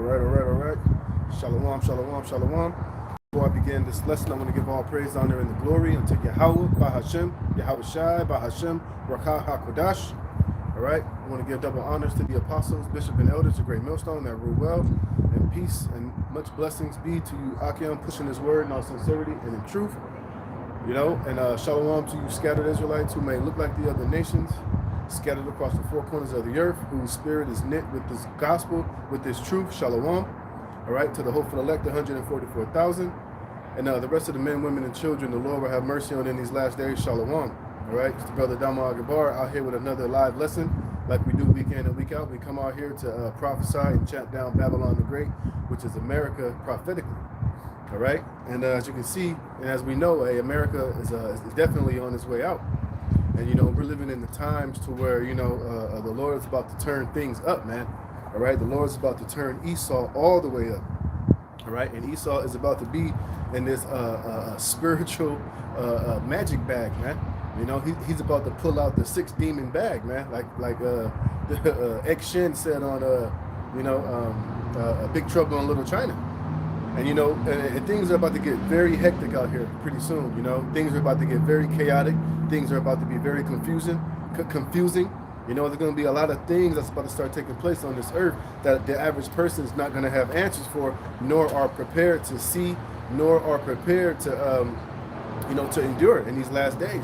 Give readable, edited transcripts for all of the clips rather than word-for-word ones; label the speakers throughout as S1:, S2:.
S1: All right. Shalom, shalom, shalom. Before I begin this lesson, I want to give all praise, honor, and the glory unto Yahweh, Bahashem, Yahweh Shai, Bahashem, Rakah HaKodash. All right. I want to give double honors to the apostles, bishop, and elders, the great millstone that rule well, and peace and much blessings be to you, Akim, pushing this word in all sincerity and in truth. And shalom to you scattered Israelites who may look like the other nations, scattered across the four corners of the earth, whose spirit is knit with this gospel, with this truth, shalom. All right, to the hopeful elect, 144,000. And the rest of the men, women, and children, the Lord will have mercy on in these last days, shalom. All right, it's the brother Dama Agabar out here with another live lesson, like we do week in and week out. We come out here to prophesy and chant down Babylon the Great, which is America prophetically. All right, and as you can see, and as we know, America is definitely on its way out. And we're living in the times to where the Lord is about to turn things up, man. All right, the Lord is about to turn Esau all the way up. All right, and Esau is about to be in this spiritual magic bag, man. He's about to pull out the six demon bag, man. Like X Shin said on Big Trouble in Little China. And and things are about to get very hectic out here pretty soon. Things are about to get very chaotic. Things are about to be very confusing. There's going to be a lot of things that's about to start taking place on this earth that the average person is not going to have answers for, nor are prepared to see, nor are prepared to, to endure in these last days.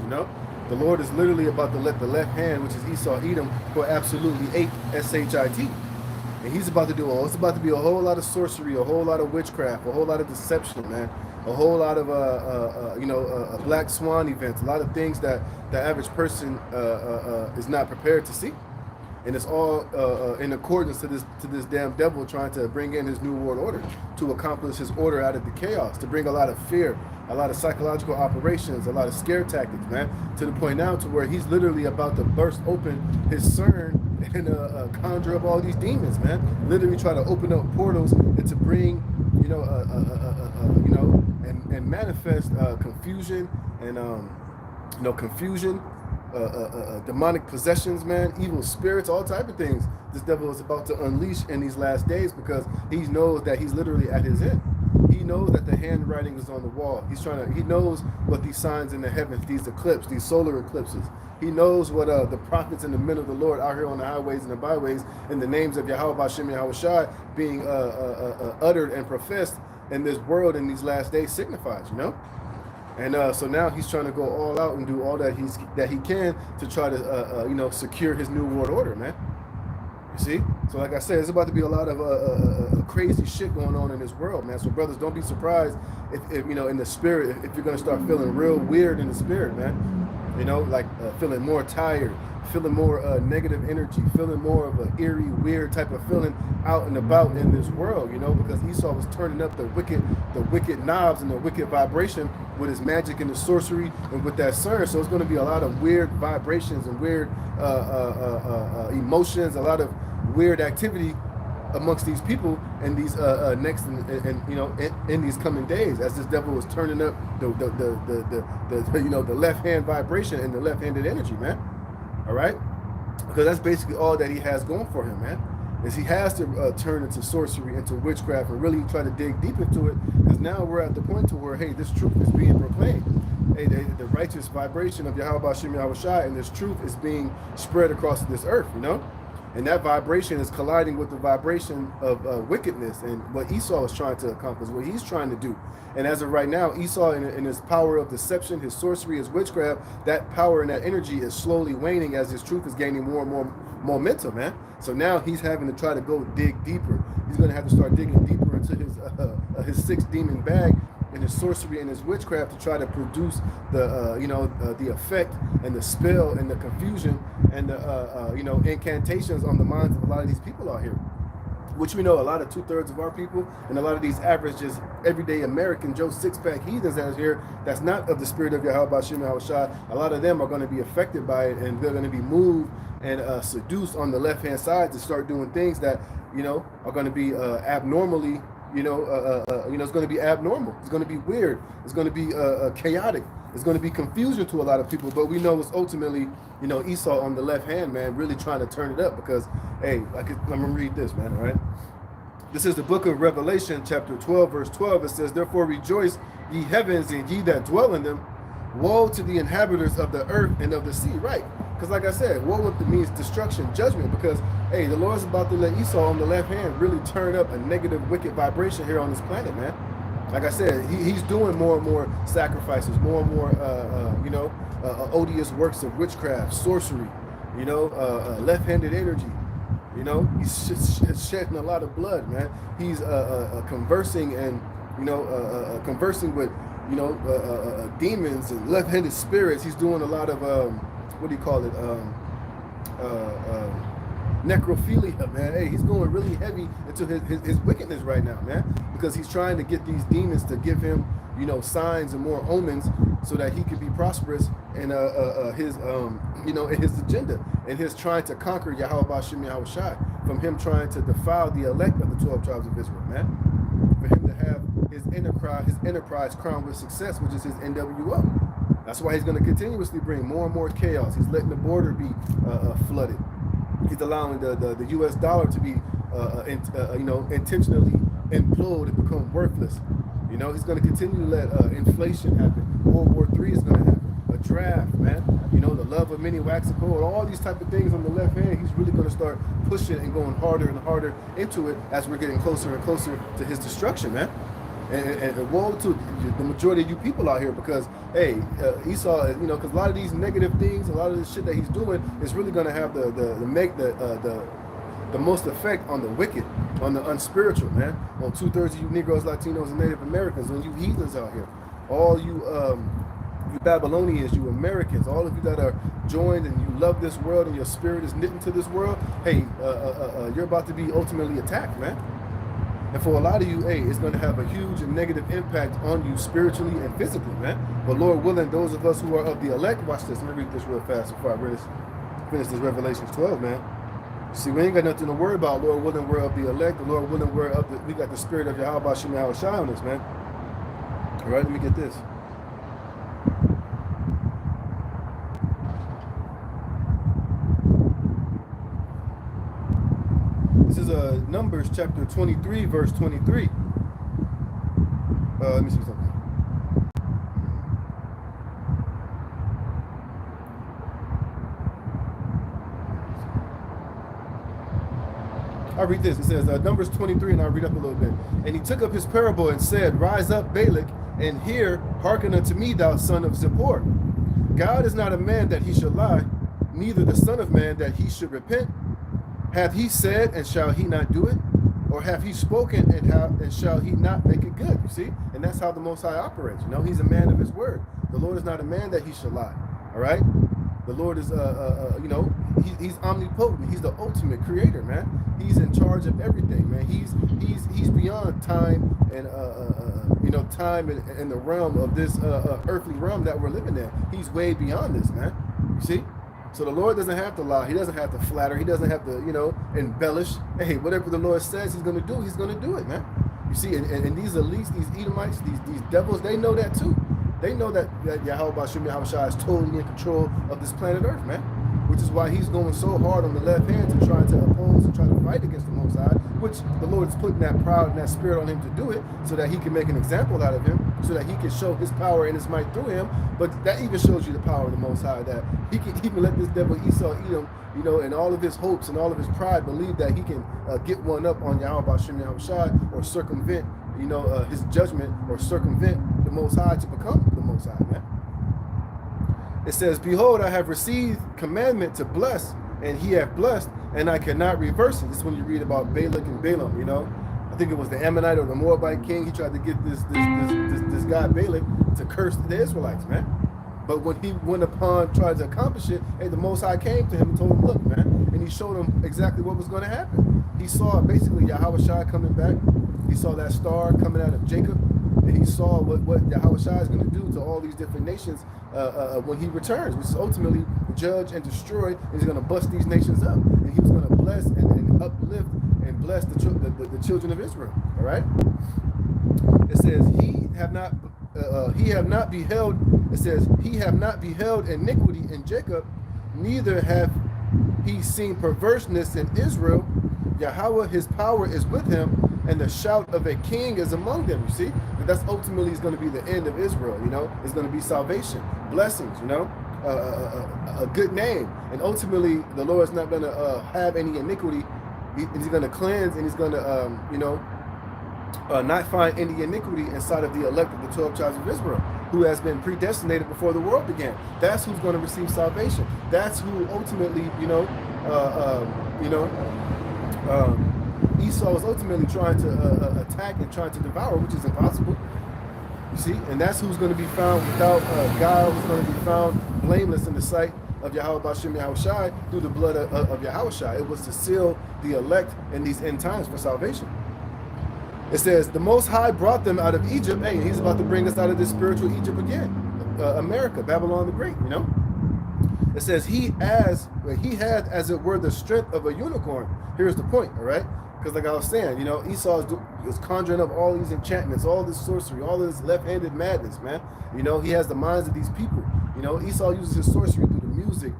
S1: The Lord is literally about to let the left hand, which is Esau, Edom, go absolutely ape, S-H-I-T. And he's about to do it's about to be a whole lot of sorcery, a whole lot of witchcraft, a whole lot of deception, man. A whole lot of a black swan events, a lot of things that the average person is not prepared to see, and it's all in accordance to this damn devil trying to bring in his new world order to accomplish his order out of the chaos, to bring a lot of fear, a lot of psychological operations, a lot of scare tactics, man. To the point now to where he's literally about to burst open his CERN and conjure up all these demons, man. Literally try to open up portals and to bring and manifest confusion and demonic possessions, man, evil spirits, all type of things. This devil is about to unleash in these last days because he knows that he's literally at his end. He knows that the handwriting is on the wall. He knows what these signs in the heavens, these eclipses, these solar eclipses. He knows what the prophets and the men of the Lord out here on the highways and the byways in the names of Yahweh Bashem Yahweh Shai being uttered and professed in this world in these last days signifies, And so now he's trying to go all out and do all that he can to try to secure his new world order, man. You see? So like I said, it's about to be a lot of crazy shit going on in this world, man. So brothers, don't be surprised if in the spirit, if you're gonna start feeling real weird in the spirit, man. Feeling more tired, feeling more negative energy, feeling more of an eerie, weird type of feeling out and about in this world, because Esau was turning up the wicked knobs and the wicked vibration with his magic and the sorcery and with that CERN. So it's going to be a lot of weird vibrations and weird emotions, a lot of weird activity amongst these people in these in these coming days, as this devil was turning up the left hand vibration and the left-handed energy, man. All right, because that's basically all that he has going for him, man. Is he has to turn into sorcery, into witchcraft, and really try to dig deep into it. Because now we're at the point to where, hey, this truth is being proclaimed. Hey, the righteous vibration of Yahweh Bashem Yahweh Shai, and this truth is being spread across this earth, And that vibration is colliding with the vibration of wickedness and what Esau is trying to accomplish, what he's trying to do. And as of right now, Esau, in his power of deception, his sorcery, his witchcraft, that power and that energy is slowly waning as his truth is gaining more and more momentum, man. So now he's having to try to go dig deeper. He's going to have to start digging deeper into his six demon bag and his sorcery and his witchcraft to try to produce the effect and the spell and the confusion and the incantations on the minds of a lot of these people out here, which we know a lot of 2/3 of our people and a lot of these average just everyday American Joe six-pack heathens out here that's not of the spirit of Yahweh Bashem Yahweh Shai. A lot of them are going to be affected by it, and they're going to be moved and seduced on the left-hand side to start doing things that are going to be abnormally it's going to be abnormal. It's going to be weird. It's going to be chaotic. It's going to be confusion to a lot of people. But we know it's ultimately, Esau on the left hand, man, really trying to turn it up because, hey, let me read this, man, all right? This is the book of Revelation, chapter 12, verse 12. It says, therefore rejoice, ye heavens, and ye that dwell in them. Woe to the inhabitants of the earth and of the sea. Right. Because like I said, woe means destruction, judgment. Because, hey, the Lord's about to let Esau on the left hand really turn up a negative, wicked vibration here on this planet, man. Like I said, he's doing more and more sacrifices, more and more, odious works of witchcraft, sorcery, left-handed energy. He's shedding a lot of blood, man. He's conversing and, conversing with, demons and left-handed spirits. He's doing a lot of, necrophilia, man. Hey, he's going really heavy into his wickedness right now, man, because he's trying to get these demons to give him, signs and more omens so that he can be prosperous in his agenda, and his trying to conquer Yahweh Ba'Shem Yahweh Shai, from him trying to defile the elect of the 12 tribes of Israel, man, for him to have his enterprise crowned with success, which is his NWO. That's why he's going to continuously bring more and more chaos. He's letting the border be flooded. He's allowing the U.S. dollar to be, intentionally implode and become worthless. He's going to continue to let inflation happen. World War III is going to happen. A draft, man. The love of many wax and cold. All these type of things on the left hand. He's really going to start pushing and going harder and harder into it as we're getting closer and closer to his destruction, man. And woe to the majority of you people out here, because, hey, Esau, because a lot of these negative things, a lot of this shit that he's doing is really going to have the most effect on the wicked, on the unspiritual, man, on 2/3 of you Negroes, Latinos, and Native Americans, on you heathens out here, all you Babylonians, you Americans, all of you that are joined and you love this world and your spirit is knit into this world, hey, you're about to be ultimately attacked, man. And for a lot of you, hey, it's going to have a huge and negative impact on you spiritually and physically, man. But Lord willing, those of us who are of the elect, watch this. Let me read this real fast before I finish this Revelation 12, man. See, we ain't got nothing to worry about. Lord willing, we're of the elect. The Lord willing, we got the spirit of Yahweh Ba'Shem Yahweh Shai on us, man. All right, let me get this. This is Numbers chapter 23, verse 23. Let me see something. I'll read this. It says, Numbers 23, and I'll read up a little bit. And he took up his parable and said, rise up, Balak, and hear, hearken unto me, thou son of Zippor. God is not a man that he should lie, neither the son of man that he should repent. Hath he said, and shall he not do it? Or have he spoken, and shall he not make it good? You see? And that's how the Most High operates. He's a man of his word. The Lord is not a man that he should lie. All right? The Lord is, he's omnipotent. He's the ultimate creator, man. He's in charge of everything, man. He's beyond time and, time and the realm of this earthly realm that we're living in. He's way beyond this, man. You see? So the Lord doesn't have to lie. He doesn't have to flatter. He doesn't have to, embellish. Hey, whatever the Lord says he's going to do, he's going to do it, man. You see, and these elites, these Edomites, these devils, they know that too. They know that Yahweh Ba'Shem Yahweh Shai is totally in control of this planet Earth, man. Which is why he's going so hard on the left hand to try to oppose and try to fight against the Most High, which the Lord is putting that pride and that spirit on him to do it so that he can make an example out of him, so that he can show his power and his might through him. But that even shows you the power of the Most High, that he can even let this devil Esau eat him, and all of his hopes and all of his pride believe that he can get one up on Yahweh Ba'Shem Yahweh Shai, or circumvent, his judgment, or circumvent the Most High to become the Most High, man. It says, behold, I have received commandment to bless, and he hath blessed, and I cannot reverse it. This is when you read about Balak and Balaam, I think it was the Ammonite or the Moabite king. He tried to get this guy Balak to curse the Israelites, man. But when he went upon trying to accomplish it, hey, the Most High came to him and told him, look, man, and he showed him exactly what was going to happen. He saw basically Yahweh Shai coming back. He saw that star coming out of Jacob, and he saw what Yahweh Shai is going to do to all these different nations when he returns, which is ultimately judge and destroy, and he's going to bust these nations up. And he was going to bless and uplift and bless the children of Israel. All right? It says, he have not beheld, it says, he have not beheld iniquity in Jacob, neither have he seen perverseness in Israel. Yahweh, his power is with him, and the shout of a king is among them. You see, and that's ultimately is going to be the end of Israel. You know, it's going to be salvation, blessings. You know, a good name, and ultimately the Lord's not going to have any iniquity. He's going to cleanse, and he's going to you know, not find any iniquity inside of the elect of the 12 tribes of Israel, who has been predestinated before the world began. That's who's going to receive salvation. That's who ultimately, you know, Esau is ultimately trying to attack and trying to devour, which is impossible. You see, and that's who's going to be found without guile, who's going to be found blameless in the sight of Yahweh B'Shem Yahushai through the blood of Yahushai. It was to seal the elect in these end times for salvation. It says, the Most High brought them out of Egypt. Hey, he's about to bring us out of this spiritual Egypt again. America, Babylon the Great, you know? It says, he had, as it were, the strength of a unicorn. Here's the point, all right? Because like I was saying, you know, Esau is conjuring up all these enchantments, all this sorcery, all this left-handed madness, man. You know, he has the minds of these people. You know, Esau uses his sorcery through music,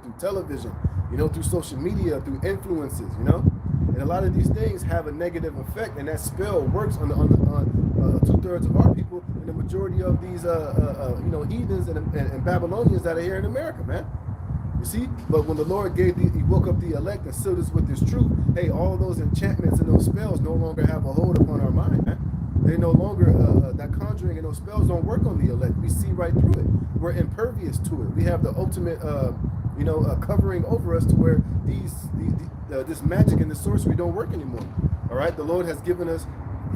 S1: through television, you know, through social media, through influences, you know? And a lot of these things have a negative effect, and that spell works on 2/3 of our people and the majority of these, you know, heathens and Babylonians that are here in America, man. You see? But when the Lord he woke up the elect and sealed us with his truth, hey, all of those enchantments and those spells no longer have a hold upon our mind, man. They no longer, that conjuring and those spells don't work on the elect. We see right through it. We're impervious to it. We have the ultimate, you know, covering over us to where this magic and this sorcery don't work anymore. All right? The Lord has given us,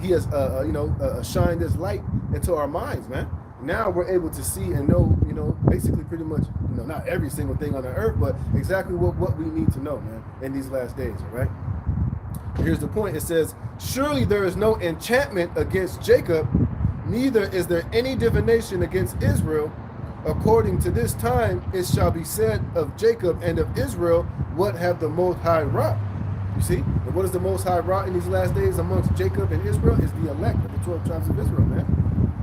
S1: he has, you know, shined this light into our minds, man. Now we're able to see and know, you know, basically pretty much, you know, not every single thing on the earth, but exactly what we need to know, man, in these last days, all right? Here's the point. It says, surely there is no enchantment against Jacob, neither is there any divination against Israel. According to this time, it shall be said of Jacob and of Israel, what have the Most High wrought? You see? And what is the Most High wrought in these last days amongst Jacob and Israel? Is the elect of the 12 tribes of Israel, man.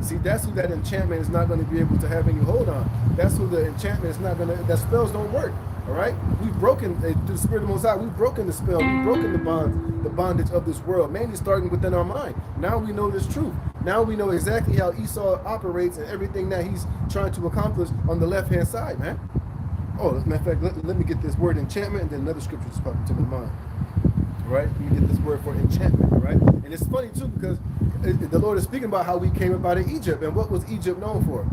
S1: See, that's who that enchantment is not going to be able to have any hold on. That's who the enchantment is not going to, that spells don't work. All right? We've broken, through the Spirit of the Most High, we've broken the spell, we've broken the bondage of this world, mainly starting within our mind. Now we know this truth. Now we know exactly how Esau operates and everything that he's trying to accomplish on the left-hand side, man. Oh, as a matter of fact, let me get this word enchantment, and then another scripture just popped into my mind. All right? Let me get this word for enchantment, all right? And it's funny, too, because the Lord is speaking about how we came up out of Egypt, and what was Egypt known for?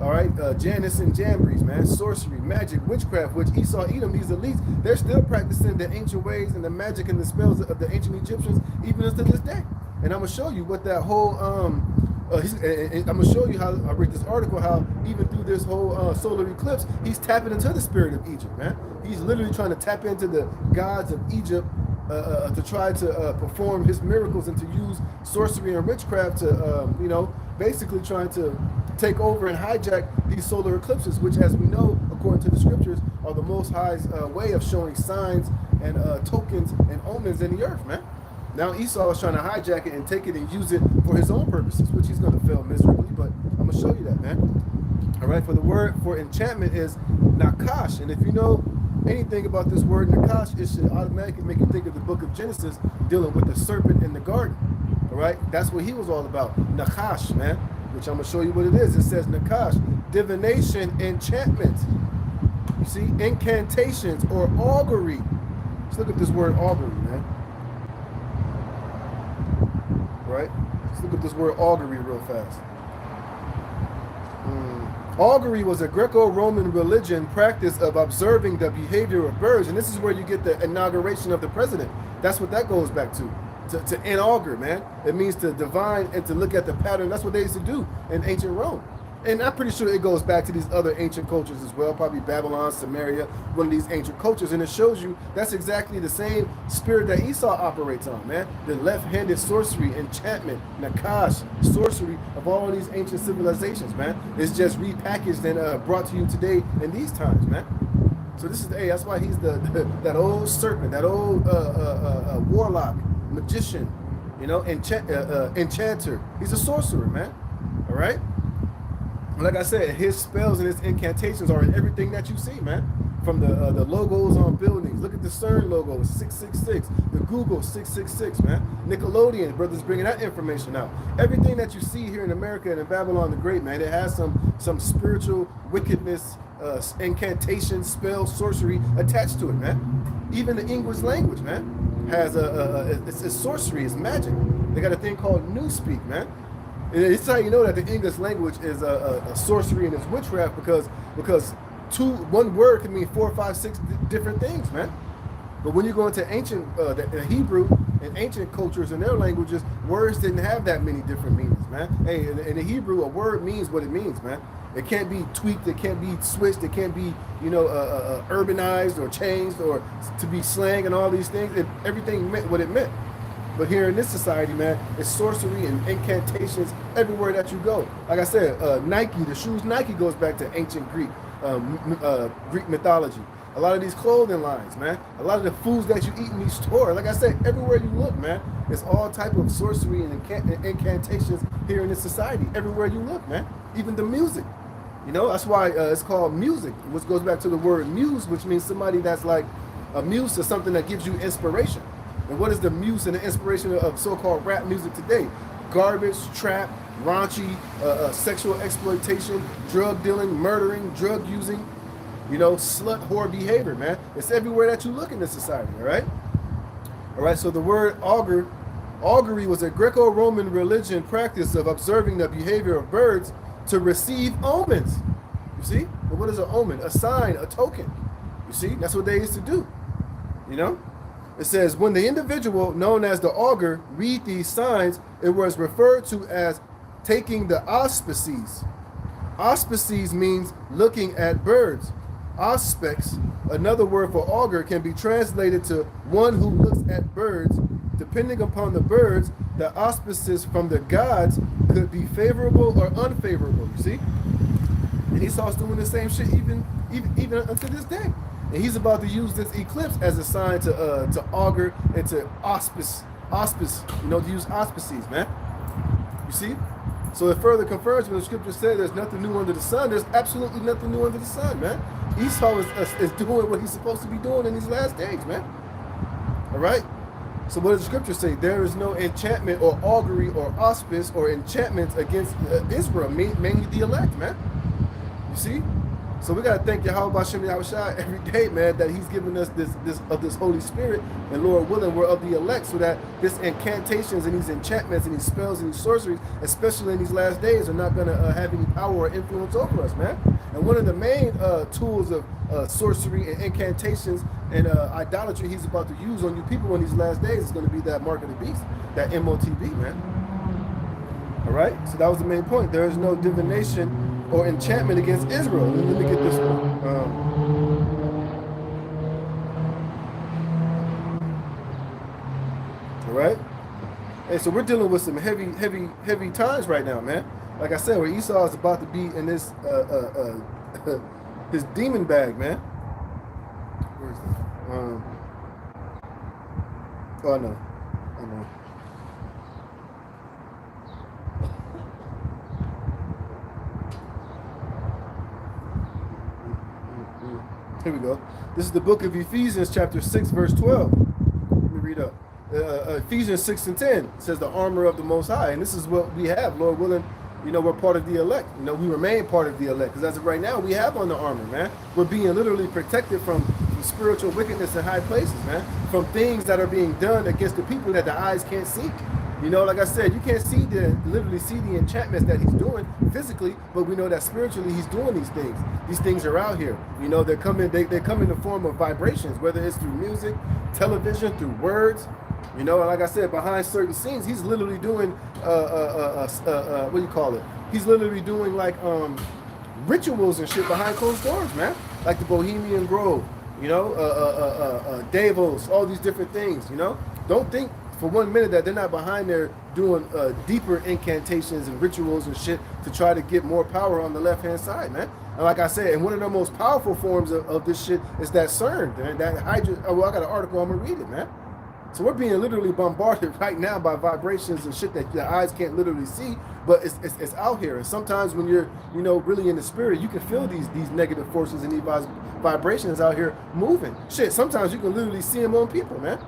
S1: All right, Janus and Jambres, man, sorcery, magic, witchcraft, which Esau, Edom, these elites, they're still practicing the ancient ways and the magic and the spells of the ancient Egyptians, even unto this day. And I'm gonna show you what that whole, I'm gonna show you how I read this article, how even through this whole solar eclipse, he's tapping into the spirit of Egypt, man. He's literally trying to tap into the gods of Egypt to try to perform his miracles and to use sorcery and witchcraft to, you know, basically trying to take over and hijack these solar eclipses, which, as we know, according to the scriptures, are the Most High's way of showing signs and tokens and omens in the earth, man. Now Esau is trying to hijack it and take it and use it for his own purposes, which he's going to fail miserably, but I'm going to show you that, man. All right, for the word for enchantment is nakash, and if you know anything about this word nakash, it should automatically make you think of the book of Genesis dealing with the serpent in the garden. All right, that's what he was all about, nakash, man, which I'm going to show you what it is. It says nakash, divination, enchantment. You see, incantations or augury. Let's look at this word augury, man. Right? Let's look at this word augury real fast. Augury was a Greco-Roman religion practice of observing the behavior of birds, and this is where you get the inauguration of the president. That's what that goes back to inaugur, man. It means to divine and to look at the pattern. That's what they used to do in ancient Rome. And I'm pretty sure it goes back to these other ancient cultures as well, probably Babylon, Samaria, one of these ancient cultures. And it shows you that's exactly the same spirit that Esau operates on, man. The left-handed sorcery, enchantment, nakash, sorcery of all of these ancient civilizations, man. It's just repackaged and brought to you today in these times, man. So this is, hey, that's why he's that old serpent, that old warlock, magician, you know, enchanter. He's a sorcerer, man. All right? Like I said, his spells and his incantations are in everything that you see, man. the logos on buildings. Look at the CERN logo, 666. The Google 666, man. Nickelodeon, brothers bringing that information out. Everything that you see here in America and in Babylon the Great, man, it has some spiritual wickedness, incantation, spell, sorcery attached to it, man. Even the English language, man, has it's sorcery, it's magic. They got a thing called Newspeak, man. And it's how you know that the English language is a sorcery and it's witchcraft because one word can mean 4, 5, 6 different things, man. But when you go into ancient the Hebrew and ancient cultures and their languages, words didn't have that many different meanings, man. Hey, in the Hebrew, a word means what it means, man. It can't be tweaked, it can't be switched, it can't be, urbanized or changed or to be slang and all these things. Everything meant what it meant. But here in this society, man, it's sorcery and incantations everywhere that you go. Like I said, Nike, the shoes Nike goes back to ancient Greek mythology. A lot of these clothing lines, man. A lot of the foods that you eat in these stores. Like I said, everywhere you look, man, it's all type of sorcery and incantations here in this society. Everywhere you look, man. Even the music. That's why it's called music, which goes back to the word muse, which means somebody that's like a muse to something that gives you inspiration. And what is the muse and the inspiration of so-called rap music today? Garbage, trap, raunchy, sexual exploitation, drug dealing, murdering, drug using, slut whore behavior, man. It's everywhere that you look in this society, all right? All right, so the word augury was a Greco-Roman religion practice of observing the behavior of birds to receive omens. You see? But what is an omen? A sign, a token. You see? That's what they used to do, It says, when the individual known as the augur read these signs, it was referred to as taking the auspices. Auspices means looking at birds. Auspex, another word for augur, can be translated to one who looks at birds. Depending upon the birds, the auspices from the gods could be favorable or unfavorable, you see? And Esau's doing the same shit even unto this day. And he's about to use this eclipse as a sign to augur and to auspice, to use auspices, man. You see? So it further confirms when the scripture says there's nothing new under the sun. There's absolutely nothing new under the sun, man. Esau is doing what he's supposed to be doing in these last days, man. All right? So what does the scripture say? There is no enchantment or augury or auspice or enchantments against Israel, mainly the elect, man. You see? So we gotta thank Yahweh Shem Yahushua every day, man, that he's given us this Holy Spirit, and Lord willing, we're of the elect, so that this incantations and these enchantments and these spells and these sorceries, especially in these last days, are not gonna have any power or influence over us, man. And one of the main tools of sorcery and incantations and idolatry he's about to use on you people in these last days is gonna be that mark of the beast, that MOTB, man. All right, so that was the main point. There is no divination or enchantment against Israel. Let me get this one. All right. Hey, so we're dealing with some heavy times right now, man. Like I said, where Esau is about to be in this his demon bag, man. Where is that? Oh no. Here we go. This is the book of Ephesians, chapter 6, verse 12. Let me read up. Ephesians 6 and 10 says the armor of the Most High. And this is what we have, Lord willing. We're part of the elect. We remain part of the elect. Because as of right now, we have on the armor, man. We're being literally protected from spiritual wickedness in high places, man. From things that are being done against the people that the eyes can't see. Like I said, you can't literally see the enchantments that he's doing physically, but we know that spiritually he's doing these things. These things are out here. They come in the form of vibrations, whether it's through music, television, through words. And like I said, behind certain scenes, he's literally doing what do you call it? He's literally doing like rituals and shit behind closed doors, man. Like the Bohemian Grove, Davos, all these different things. Don't think for 1 minute that they're not behind there doing deeper incantations and rituals and shit to try to get more power on the left-hand side, man. And like I said, and one of the most powerful forms of this shit is that CERN, man. That Hydra. Oh, well, I got an article. I'm gonna read it, man. So we're being literally bombarded right now by vibrations and shit that your eyes can't literally see, but it's out here. And sometimes when you're, you know, really in the spirit, you can feel these negative forces and these vibrations out here moving. Shit, sometimes you can literally see them on people, man.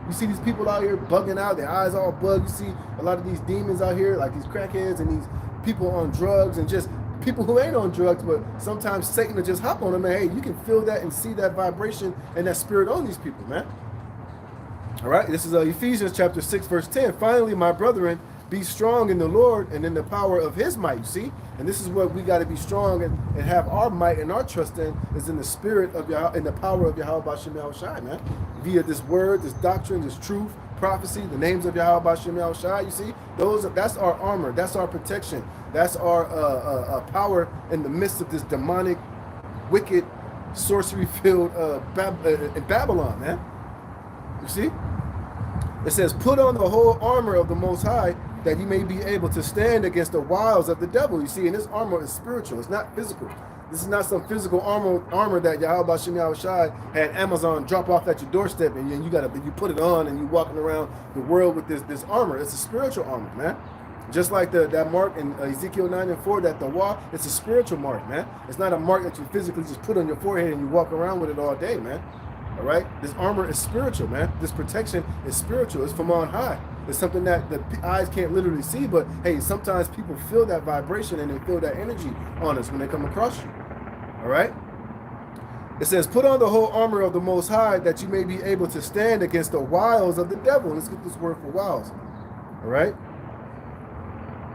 S1: You see these people out here bugging out, their eyes all bugged. You see a lot of these demons out here, like these crackheads and these people on drugs and just people who ain't on drugs, but sometimes Satan will just hop on them, and hey, you can feel that and see that vibration and that spirit on these people, man. All right, this is Ephesians chapter 6, verse 10. Finally, my brethren, be strong in the Lord and in the power of his might, you see? And this is what we got to be strong and have our might and our trust in, is in the spirit of Yahweh, in the power of Yahweh B'Shem Yahushai, man. Via this word, this doctrine, this truth, prophecy, the names of Yahweh B'Shem Yahushai, you see? That's our armor, that's our protection, that's our power in the midst of this demonic, wicked, sorcery-filled Babylon, man. You see? It says, put on the whole armor of the Most High, that you may be able to stand against the wiles of the devil. You see, and this armor is spiritual. It's not physical. This is not some physical armor that Yahweh B'Shem Yahushai had Amazon drop off at your doorstep, and you put it on and you walking around the world with this armor. It's a spiritual armor, man. Just like that mark in Ezekiel 9:4, that the wall, it's a spiritual mark, man. It's not a mark that you physically just put on your forehead and you walk around with it all day, man. All right, this armor is spiritual, man. This protection is spiritual. It's from on high. It's something that the eyes can't literally see, but hey, sometimes people feel that vibration and they feel that energy on us when they come across you. All right. It says, put on the whole armor of the Most High, that you may be able to stand against the wiles of the devil. Let's get this word for wiles. All right.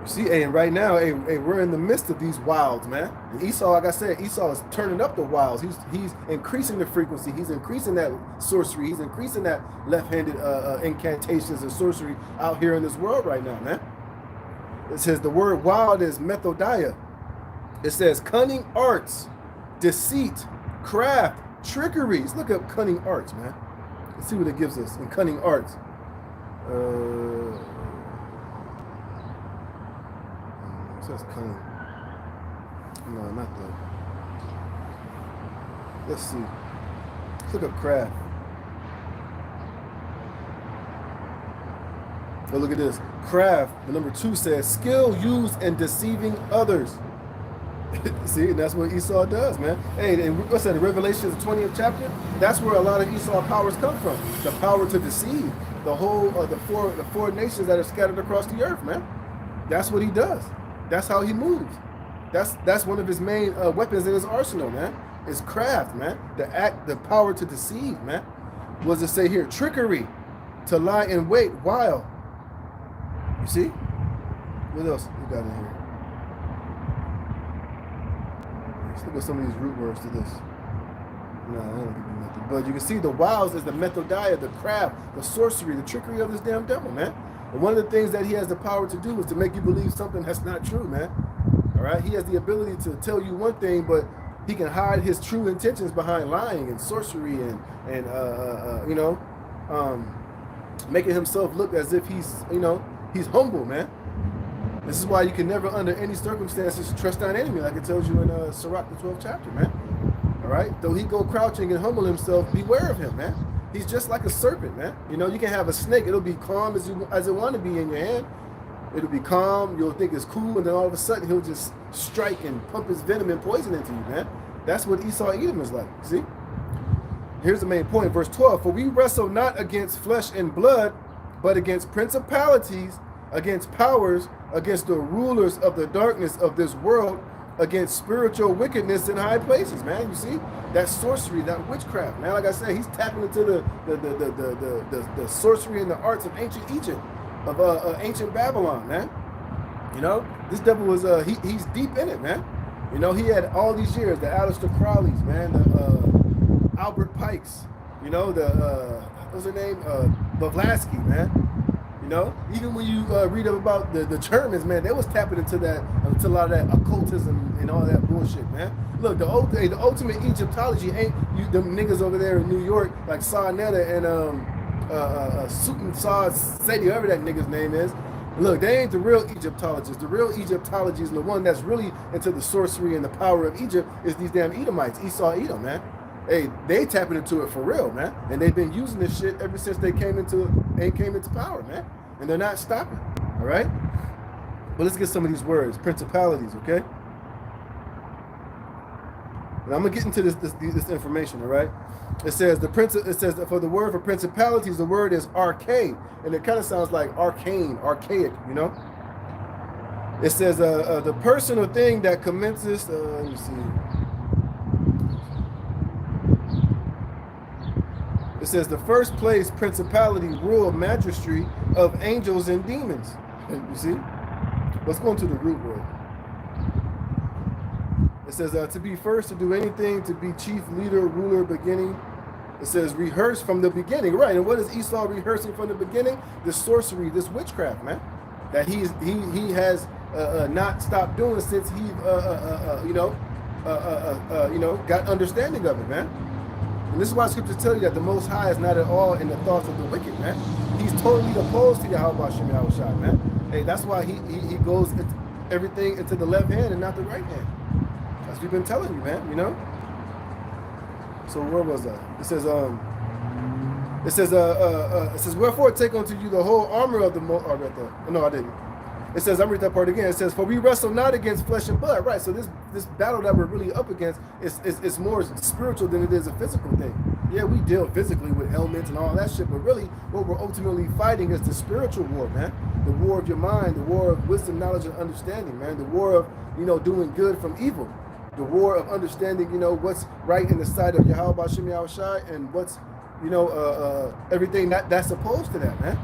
S1: See, and right now, we're in the midst of these wilds, man. And Esau, like I said, Esau is turning up the wilds. He's increasing the frequency. He's increasing that sorcery. He's increasing that left-handed incantations and sorcery out here in this world right now, man. It says the word wild is methodiah. It says cunning arts, deceit, craft, trickeries. Look up cunning arts, man. Let's see what it gives us in cunning arts. Says cunning. No, not that. Let's see. Let's look up craft. Oh, look at this. Craft, the number 2 says, skill used in deceiving others. See, and that's what Esau does, man. Hey, and what's that, in Revelation, the 20th chapter? That's where a lot of Esau powers come from. The power to deceive the whole, the four nations that are scattered across the earth, man. That's what he does. That's how he moves. That's one of his main weapons in his arsenal, man. Is craft, man. The power to deceive, man. What does it say here? Trickery, to lie in wait while. You see? What else we got in here? Let's look at some of these root words to this. No, I don't give you nothing. But you can see the wiles is the methodiah, the craft, the sorcery, the trickery of this damn devil, man. And one of the things that he has the power to do is to make you believe something that's not true, man. All right? He has the ability to tell you one thing, but he can hide his true intentions behind lying and sorcery and making himself look as if he's, he's humble, man. This is why you can never, under any circumstances, trust thine enemy, like it tells you in Sirach, the 12th chapter, man. All right? Though he go crouching and humble himself, beware of him, man. He's just like a serpent, man. You can have a snake. It'll be calm as it want to be in your hand. It'll be calm. You'll think it's cool. And then all of a sudden, he'll just strike and pump his venom and poison into you, man. That's what Esau Edom is like. See? Here's the main point. Verse 12. For we wrestle not against flesh and blood, but against principalities, against powers, against the rulers of the darkness of this world, against spiritual wickedness in high places, man. You see? That sorcery, that witchcraft, man. Like I said, he's tapping into the sorcery and the arts of ancient Egypt, of ancient Babylon, man. This devil was he's deep in it, man. He had all these years, the Aleister Crowleys, man, the Albert Pikes, what's her name? Blavatsky, man. Even when you read about the Germans, man, they was tapping into a lot of that occultism and all that bullshit, man. Look, the ultimate Egyptology ain't them niggas over there in New York, like Sa Netta and Sultan Sa Seti, whatever that nigga's name is. Look, they ain't the real Egyptologists. The real Egyptologists and the one that's really into the sorcery and the power of Egypt is these damn Edomites, Esau Edom, man. hey, they tapping into it for real, man. And they've been using this shit ever since they came into power, man. And they're not stopping. All right. But let's get some of these words, principalities, okay? And I'm gonna get into this information, all right? It says that for the word for principalities, the word is arcade, and it kind of sounds like arcane, archaic, you know. It says the person or thing that commences. Let me see. It says the first place principality, rule, magistracy of angels and demons. You see. Let's go into the root word. It says to be first, to do anything, to be chief, leader, ruler, beginning. It says rehearse from the beginning, right? And what is Esau rehearsing from the beginning? This sorcery, this witchcraft, man, that he has not stopped doing since he got understanding of it, man. And this is why scriptures tell you that the Most High is not at all in the thoughts of the wicked, man. He's totally opposed to Yahweh Shem Yahushua, man. Hey, that's why he goes everything into the left hand and not the right hand. That's what we've been telling you, man, you know? So where was that? It says, wherefore take unto you the whole armor of the no, I didn't. It says, I'm reading that part again. It says, for we wrestle not against flesh and blood. Right, so this battle that we're really up against is more spiritual than it is a physical thing. Yeah, we deal physically with helmets and all that shit, but really what we're ultimately fighting is the spiritual war, man. The war of your mind, the war of wisdom, knowledge, and understanding, man. The war of, doing good from evil. The war of understanding, what's right in the sight of Yahweh Shem Yahushai and what's, everything that's opposed to that, man.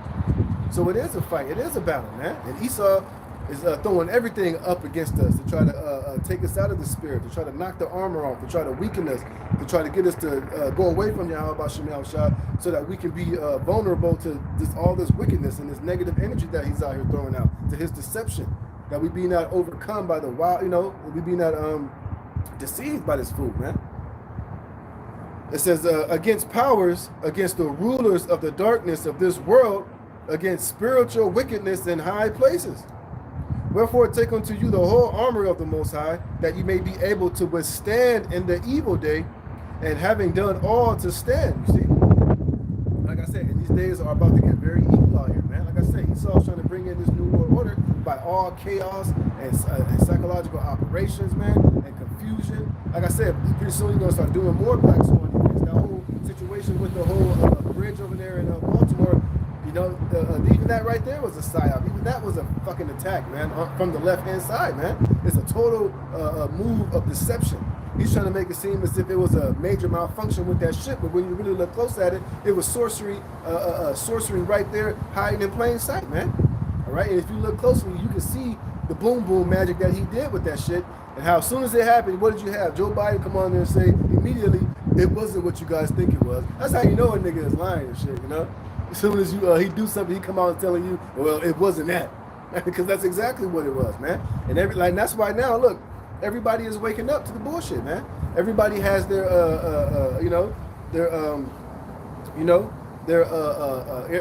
S1: So it is a fight. It is a battle, man. And Esau is throwing everything up against us to try to take us out of the spirit, to try to knock the armor off, to try to weaken us, to try to get us to go away from Yahweh Shem Yahushai so that we can be vulnerable to all this wickedness and this negative energy that he's out here throwing out, to his deception, that we be not overcome by the wild, we be not deceived by this food, man. It says, against powers, against the rulers of the darkness of this world, against spiritual wickedness in high places. Wherefore take unto you the whole armor of the Most High, that you may be able to withstand in the evil day, and having done all to stand. You see, like I said, these days are about to get very evil out here, man. Like I said, Esau's trying to bring in this new world order by all chaos and psychological operations, man, and confusion. Like I said, pretty soon you're gonna start doing more Black Swan events. That whole situation with the whole bridge over there in Baltimore. Even that right there was a psyop. Even that was a fucking attack, man, from the left-hand side, man. It's a total move of deception. He's trying to make it seem as if it was a major malfunction with that ship, but when you really look close at it, it was sorcery right there, hiding in plain sight, man. All right, and if you look closely, you can see the boom boom magic that he did with that shit, and how as soon as it happened, what did you have? Joe Biden come on there and say immediately, it wasn't what you guys think it was. That's how you know a nigga is lying and shit, As soon as he do something, he come out and telling you, well, it wasn't that, because that's exactly what it was, man. And that's why now, look, everybody is waking up to the bullshit, man. Everybody has their,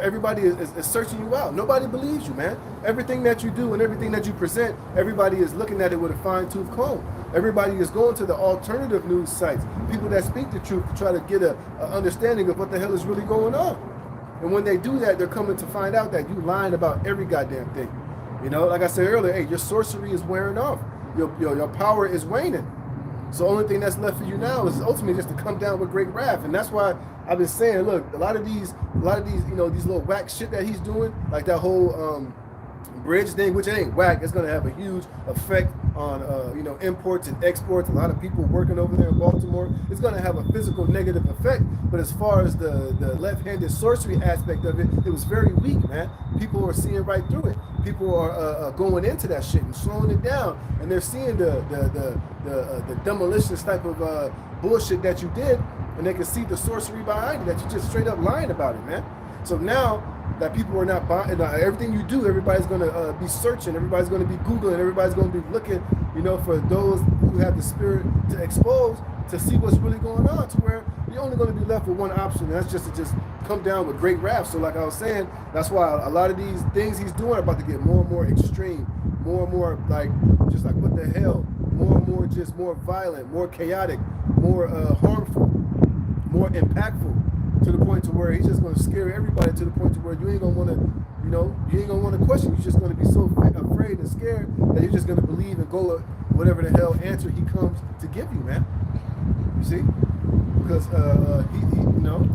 S1: everybody is searching you out. Nobody believes you, man. Everything that you do and everything that you present, everybody is looking at it with a fine-tooth comb. Everybody is going to the alternative news sites, people that speak the truth to try to get a understanding of what the hell is really going on. And when they do that, they're coming to find out that you lying about every goddamn thing. Like I said earlier, hey, your sorcery is wearing off. Your power is waning. So the only thing that's left for you now is ultimately just to come down with great wrath. And that's why I've been saying, look, a lot of these, these little whack shit that he's doing, like that whole bridge thing, which it ain't whack, it's gonna have a huge effect on imports and exports. A lot of people working over there in Baltimore. It's gonna have a physical negative effect. But as far as the left-handed sorcery aspect of it, it was very weak, man. People are seeing right through it. People are going into that shit and slowing it down, and they're seeing the demolition type of bullshit that you did, and they can see the sorcery behind it, that you just straight up lying about it, man. So now that people are not buying everything you do, everybody's going to be searching, everybody's going to be Googling, everybody's going to be looking, for those who have the spirit to expose, to see what's really going on, to where you're only going to be left with one option, and that's just to just come down with great wrath. So like I was saying, that's why a lot of these things he's doing are about to get more and more extreme, more and more like what the hell, more and more just more violent, more chaotic, more harmful. more impactful to the point to where he's just going to scare everybody to the point to where you ain't going to want to, you know, you ain't going to want to question. You're just going to be so afraid and scared that you're just going to believe and go whatever the hell answer he comes to give you, man. You see? Because he you know,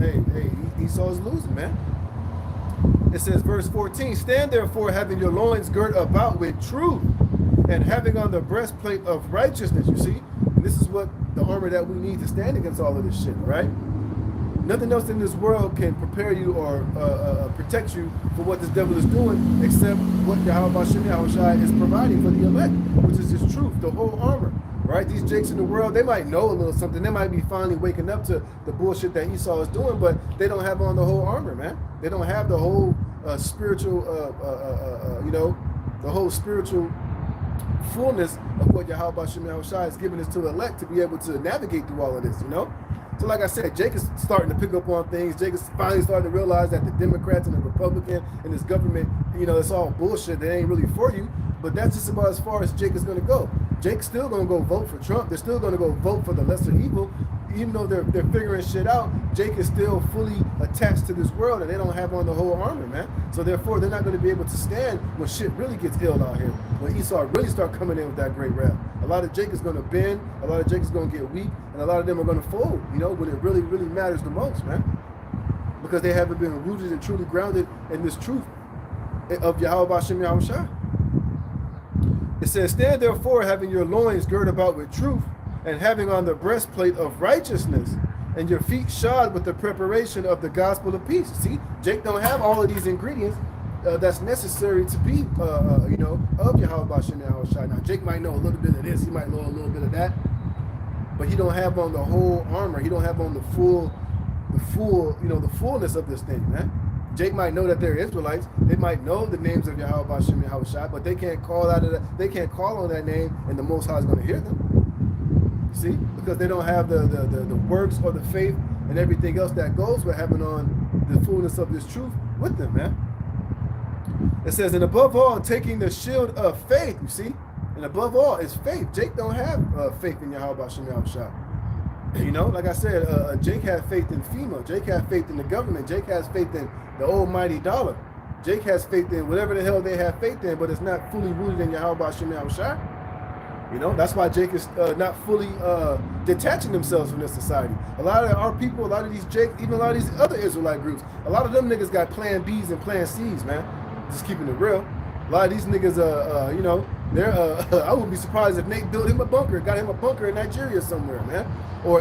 S1: Esau's losing, man. It says, verse 14, stand therefore having your loins girt about with truth and having on the breastplate of righteousness, you see? And this is what the armor that we need to stand against all of this shit, right? Nothing else in this world can prepare you or protect you for what this devil is doing except what Yahweh Shai is providing for the elect, which is his truth, the whole armor, right? These jakes in the world, they might know a little something. They might be finally waking up to the bullshit that Esau is doing, but they don't have on the whole armor, man. They don't have the whole spiritual, you know, the whole spiritual fullness of what Yahweh Shai is giving us to the elect to be able to navigate through all of this, you know? So like I said, Jake is starting to pick up on things. Jake is finally starting to realize that the Democrats and the Republican and this government, you know, it's all bullshit. They ain't really for you. But that's just about as far as Jake is going to go. Jake's still going to go vote for Trump. They're still going to go vote for the lesser evil. Even though they're figuring shit out, Jake is still fully attached to this world and they don't have on the whole armor, man. So therefore, they're not going to be able to stand when shit really gets ill out here. When Esau really start coming in with that great wrath. A lot of Jake is going to bend, a lot of Jake is going to get weak, and a lot of them are going to fold, you know, when it really, really matters the most, man. Because they haven't been rooted and truly grounded in this truth of Yahweh Hashem Yahushua. It says, stand therefore having your loins girt about with truth, and having on the breastplate of righteousness, and your feet shod with the preparation of the gospel of peace. See, Jake don't have all of these ingredients that's necessary to be, you know, of Yahweh Hashem Yahushua. Now, Jake might know a little bit of this, he might know a little bit of that, but he don't have on the whole armor. He don't have on the full, you know, the fullness of this thing, man. Jake might know that they're Israelites. They might know the names of Yahweh Hashem Yahushua, but they can't call out of that. They can't call on that name, and the Most High is going to hear them. See, because they don't have the works or the faith and everything else that goes with having on the fullness of this truth with them, man. It says, and above all, taking the shield of faith, you see, and above all is faith. Jake don't have faith in Yahweh Hashem Yahushua. You know, like I said, Jake had faith in FEMA. Jake had faith in the government. Jake has faith in the almighty dollar. Jake has faith in whatever the hell they have faith in, but it's not fully rooted in Yahweh Hashem Yahushua. You know, that's why Jake is not fully detaching themselves from this society. A lot of our people, a lot of these Jake, even a lot of these other Israelite groups, a lot of them niggas got plan Bs and plan Cs, man. Just keeping it real. A lot of these niggas, you know, they're, I wouldn't be surprised if Nate built him a bunker, got him a bunker in Nigeria somewhere, man. Or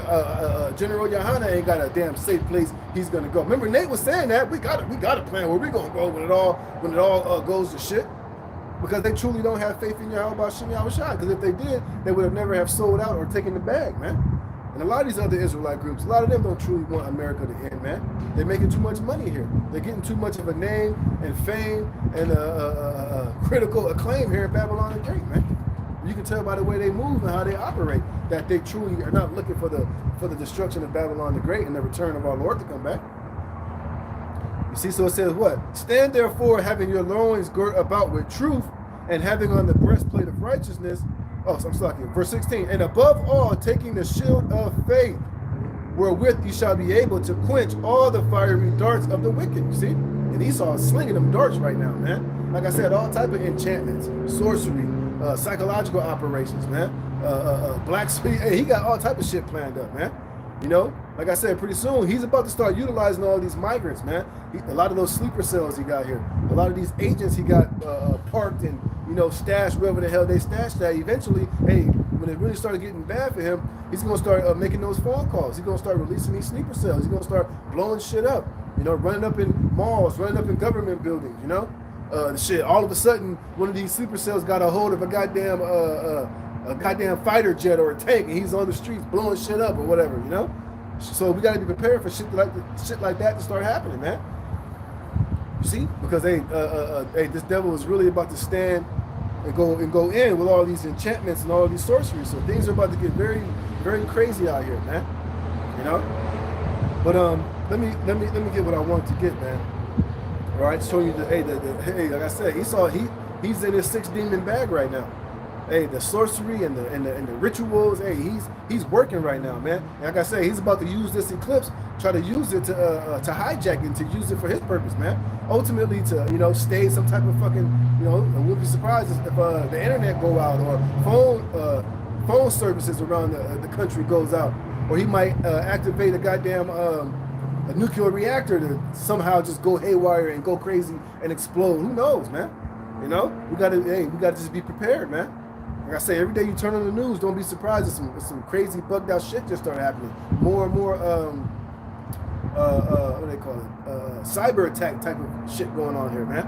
S1: General Yohana ain't got a damn safe place he's gonna go. Remember, Nate was saying that we got a plan where we're gonna go when it all goes to shit. Because they truly don't have faith in Yahweh Hashem Yahushua. Because if they did, they would have never have sold out or taken the bag, man. And a lot of these other Israelite groups, a lot of them don't truly want America to end, man. They're making too much money here. They're getting too much of a name and fame and critical acclaim here in Babylon the Great, man. You can tell by the way they move and how they operate that they truly are not looking for the destruction of Babylon the Great and the return of our Lord to come back. You see, so it says what? Stand therefore having your loins girt about with truth and having on the breastplate of righteousness. Oh, I'm sorry, verse 16. And above all, taking the shield of faith, wherewith you shall be able to quench all the fiery darts of the wicked. You see? And Esau is slinging them darts right now, man. Like I said, all type of enchantments, sorcery, psychological operations, man. Black speed. Hey, he got all type of shit planned up, man. You know, like I said, pretty soon he's about to start utilizing all these migrants, man. A lot of those sleeper cells he got here, a lot of these agents he got parked and, you know, stashed wherever the hell they stashed that. Eventually, hey, when it really started getting bad for him, he's gonna start making those phone calls. He's gonna start releasing these sleeper cells. He's gonna start blowing shit up. You know, running up in malls, running up in government buildings. You know, shit. All of a sudden, one of these sleeper cells got a hold of a goddamn fighter jet or a tank, and he's on the streets blowing shit up or whatever, you know? So we gotta be prepared for shit like that to start happening, man. You see? Because hey, this devil is really about to stand and go in with all these enchantments and all these sorceries. So things are about to get very, very crazy out here, man. You know? But let me get what I want to get, man. All right, show you hey, like I said, he's in his 6 demon bag right now. Hey, the sorcery and the rituals, hey, he's working right now, man. And like I say, he's about to use this eclipse try to use it to hijack it, to use it for his purpose, man. Ultimately, to stage some type of fucking, and we'll be surprised if the internet go out or phone services around the country goes out, or he might activate a goddamn a nuclear reactor to somehow just go haywire and go crazy and explode. Who knows, man? We gotta just be prepared, man. Like I say, every day you turn on the news, don't be surprised if some crazy bugged out shit just start happening. More and more what do they call it? Cyber attack type of shit going on here, man.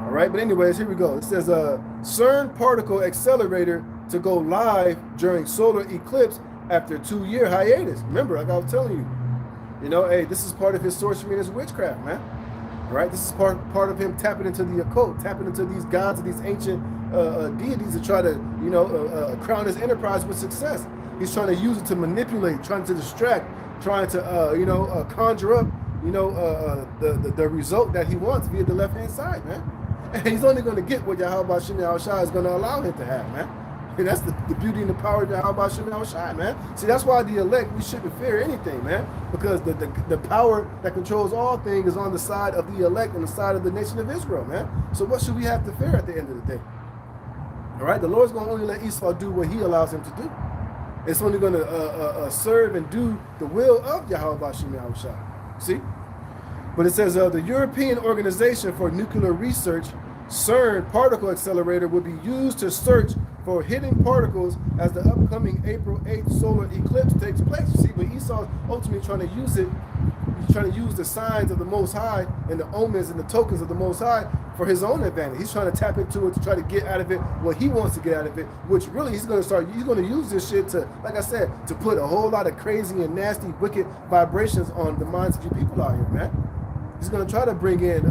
S1: All right, but anyways, here we go. It says CERN particle accelerator to go live during solar eclipse after 2-year hiatus. Remember, like I was telling you, hey, this is part of his sorcery and his witchcraft, man. All right, this is part of him tapping into the occult, tapping into these gods and these ancient deities to try to, crown his enterprise with success. He's trying to use it to manipulate, trying to distract, trying to conjure up, the result that he wants via the left-hand side, man. And he's only going to get what Yahweh Shem Yahushua is going to allow him to have, man. And that's the beauty and the power of Yahweh Shem Yahushua, man. See, that's why the elect, we shouldn't fear anything, man. Because the power that controls all things is on the side of the elect and the side of the nation of Israel, man. So what should we have to fear at the end of the day? All right, the Lord's going to only let Esau do what he allows him to do. It's only going to serve and do the will of Yahweh Shem Yahushua. See? But it says the European Organization for Nuclear Research, CERN particle accelerator, will be used to search for hidden particles as the upcoming April 8th solar eclipse takes place. You see, but Esau's ultimately trying to use it. He's trying to use the signs of the Most High and the omens and the tokens of the Most High for his own advantage. He's trying to tap into it to try to get out of it what he wants to get out of it, which really he's going to use this shit to, like I said, to put a whole lot of crazy and nasty, wicked vibrations on the minds of you people out here, man. He's going to try to bring in,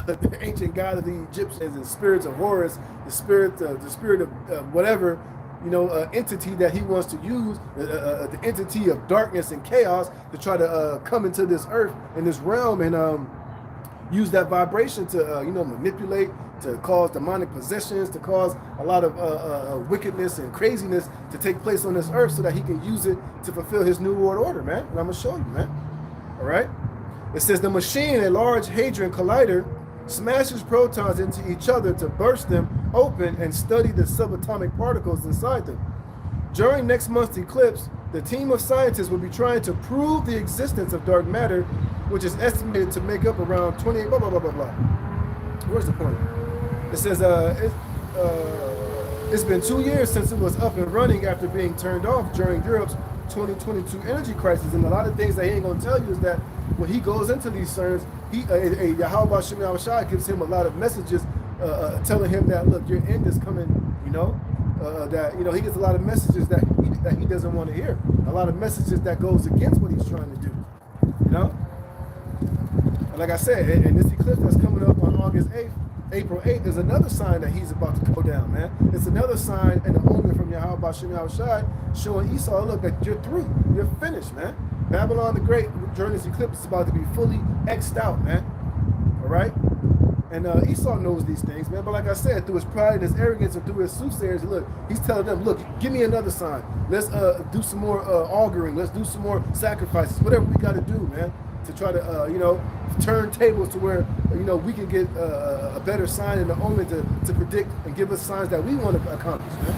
S1: the ancient god of the Egyptians and spirits of Horus, the spirit of whatever, entity that he wants to use, the entity of darkness and chaos to try to come into this earth and this realm and use that vibration to, manipulate, to cause demonic possessions, to cause a lot of wickedness and craziness to take place on this earth so that he can use it to fulfill his new world order, man. And I'm going to show you, man. All right? It says the machine, a large hadron collider, smashes protons into each other to burst them open and study the subatomic particles inside them. During next month's eclipse, the team of scientists will be trying to prove the existence of dark matter, which is estimated to make up around 28 blah, blah, blah, blah, blah. Where's the point? It says it's been 2 years since it was up and running after being turned off during Europe's 2022 energy crisis. And a lot of things that he ain't going to tell you is that when he goes into these CERNs, Yahweh Shem Yahushua gives him a lot of messages telling him that, look, your end is coming, that, he gets a lot of messages that he doesn't want to hear. A lot of messages that goes against what he's trying to do, And like I said, and this eclipse that's coming up on April 8th is another sign that he's about to go down, man. It's another sign and an omen from Yahweh Shem Yahushua showing Esau, look, that you're through. You're finished, man. Babylon the Great, during this eclipse, is about to be fully X'd out, man. All right? And Esau knows these things, man. But like I said, through his pride and his arrogance and through his soothsayers, look, he's telling them, look, give me another sign. Let's do some more auguring. Let's do some more sacrifices. Whatever we got to do, man, to try to, turn tables to where, we can get a better sign and an omen to predict and give us signs that we want to accomplish, man.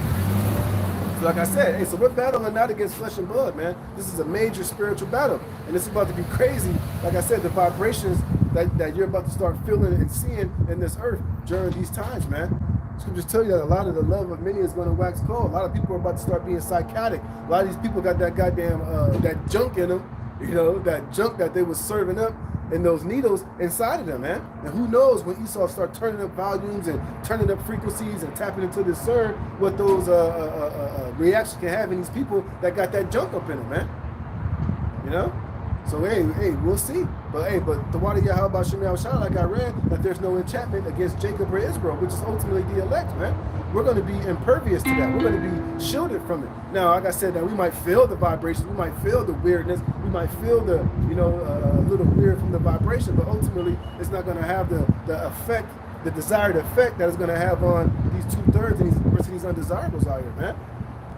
S1: So like I said, hey, so we're battling not against flesh and blood, man. This is a major spiritual battle. And it's about to be crazy. Like I said, the vibrations that you're about to start feeling and seeing in this earth during these times, man. Scriptures tell you that a lot of the love of many is going to wax cold. A lot of people are about to start being psychotic. A lot of these people got that goddamn, that junk in them, that junk that they was serving up and those needles inside of them, man. And who knows when Esau start turning up volumes and turning up frequencies and tapping into this CERN, what those reactions can have in these people that got that junk up in them, man. So hey, we'll see. But the water Yahweh Shem Yahushua, like I read, that there's no enchantment against Jacob or Israel, which is ultimately the elect, man. We're going to be impervious to that. We're going to be shielded from it. Now, like I said, that we might feel the vibrations, we might feel the weirdness, we might feel the, a little weird from the vibration, but ultimately it's not going to have the effect, the desired effect that it's going to have on these 2/3 and these undesirables out here, man.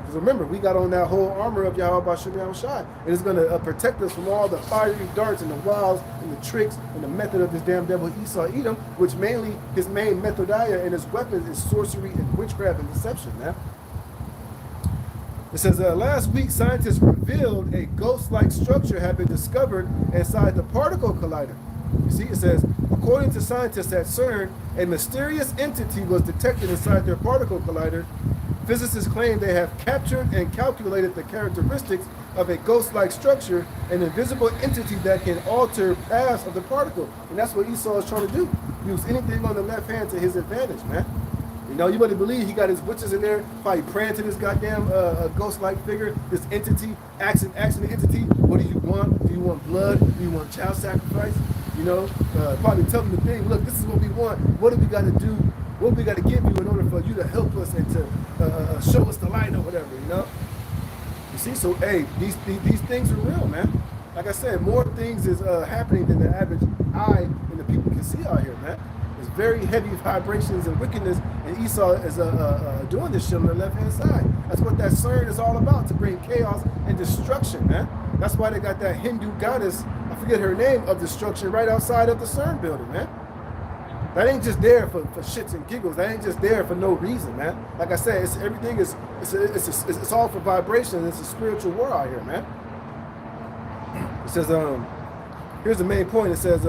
S1: Because remember, we got on that whole armor of Yahweh Bashim Yahushai. And it's going to protect us from all the fiery darts and the wiles and the tricks and the method of this damn devil Esau Edom, which mainly his main methodia and his weapons is sorcery and witchcraft and deception, man. It says, last week, scientists revealed a ghost-like structure had been discovered inside the particle collider. You see, it says, according to scientists at CERN, a mysterious entity was detected inside their particle collider. Physicists claim they have captured and calculated the characteristics of a ghost-like structure, an invisible entity that can alter paths of the particle. And that's what Esau is trying to do. Use anything on the left hand to his advantage, man. You know, you better believe he got his witches in there, probably praying to this goddamn ghost-like figure, this entity, asking the entity, what do you want? Do you want blood? Do you want child sacrifice? You know, probably tell them the thing, look, this is what we want. What do we got to do? What we got to give you in order for you to help us and to show us the light or whatever, you know? You see, so, hey, these things are real, man. Like I said, more things is happening than the average eye and the people can see out here, man. There's very heavy vibrations and wickedness, and Esau is doing this shit on the left-hand side. That's what that CERN is all about, to bring chaos and destruction, man. That's why they got that Hindu goddess, I forget her name, of destruction right outside of the CERN building, man. That ain't just there for shits and giggles. That ain't just there for no reason, man. Like I said, it's all for vibration. It's a spiritual war out here, man. It says, here's the main point. It says,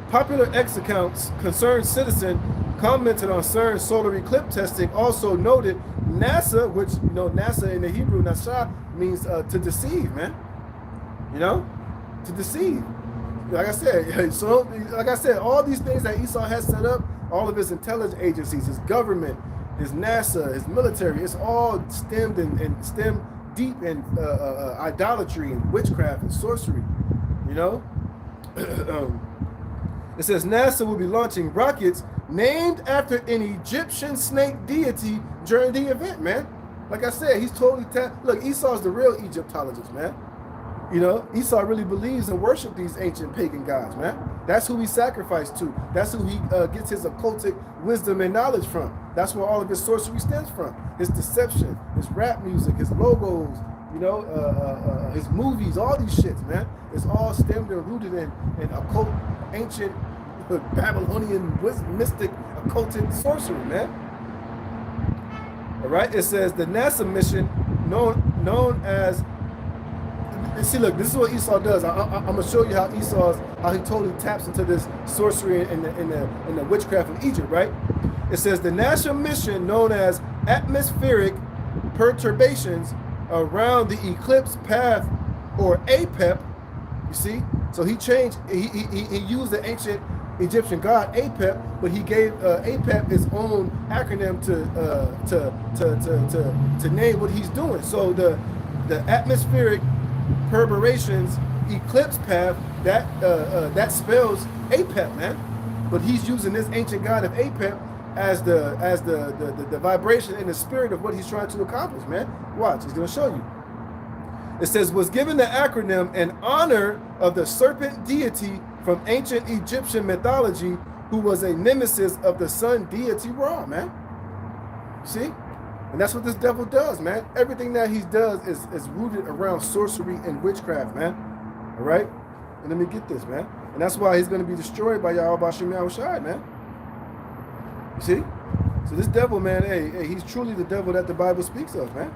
S1: popular X accounts, concerned citizen commented on CERN's solar eclipse testing, also noted NASA, which, you know, NASA in the Hebrew, Nasha, means to deceive, man. You know, to deceive. Like I said, all these things that Esau has set up, all of his intelligence agencies, his government, his NASA, his military, it's all stemmed and stemmed deep in idolatry and witchcraft and sorcery, you know? It says NASA will be launching rockets named after an Egyptian snake deity during the event, man. Like I said, he's totally look, Esau's the real Egyptologist, man. You know, Esau really believes and worships these ancient pagan gods, man. That's who he sacrificed to. That's who he gets his occultic wisdom and knowledge from. That's where all of his sorcery stems from. His deception, his rap music, his logos, you know, his movies, all these shits, man. It's all stemmed and rooted in occult, ancient, Babylonian, mystic, occultic sorcery, man. All right, it says the NASA mission known as, see, look, this is what Esau does. I'm gonna show you how how he totally taps into this sorcery and the witchcraft of Egypt, right? It says the national mission known as atmospheric perturbations around the eclipse path, or APEP. You see, so he used the ancient Egyptian god Apep, but he gave Apep his own acronym to name what he's doing. So the atmospheric perturbations eclipse path, that spells Apep, man. But he's using this ancient god of Apep as the vibration and the spirit of what he's trying to accomplish, man. Watch, he's gonna show you. It says, was given the acronym in honor of the serpent deity from ancient Egyptian mythology, who was a nemesis of the sun deity Ra, man. See? And that's what this devil does, man. Everything that he does is rooted around sorcery and witchcraft, man. All right? And let me get this, man. And that's why he's going to be destroyed by Yahweh Bashim Yahushai, man. You see? So this devil, man, hey, he's truly the devil that the Bible speaks of, man.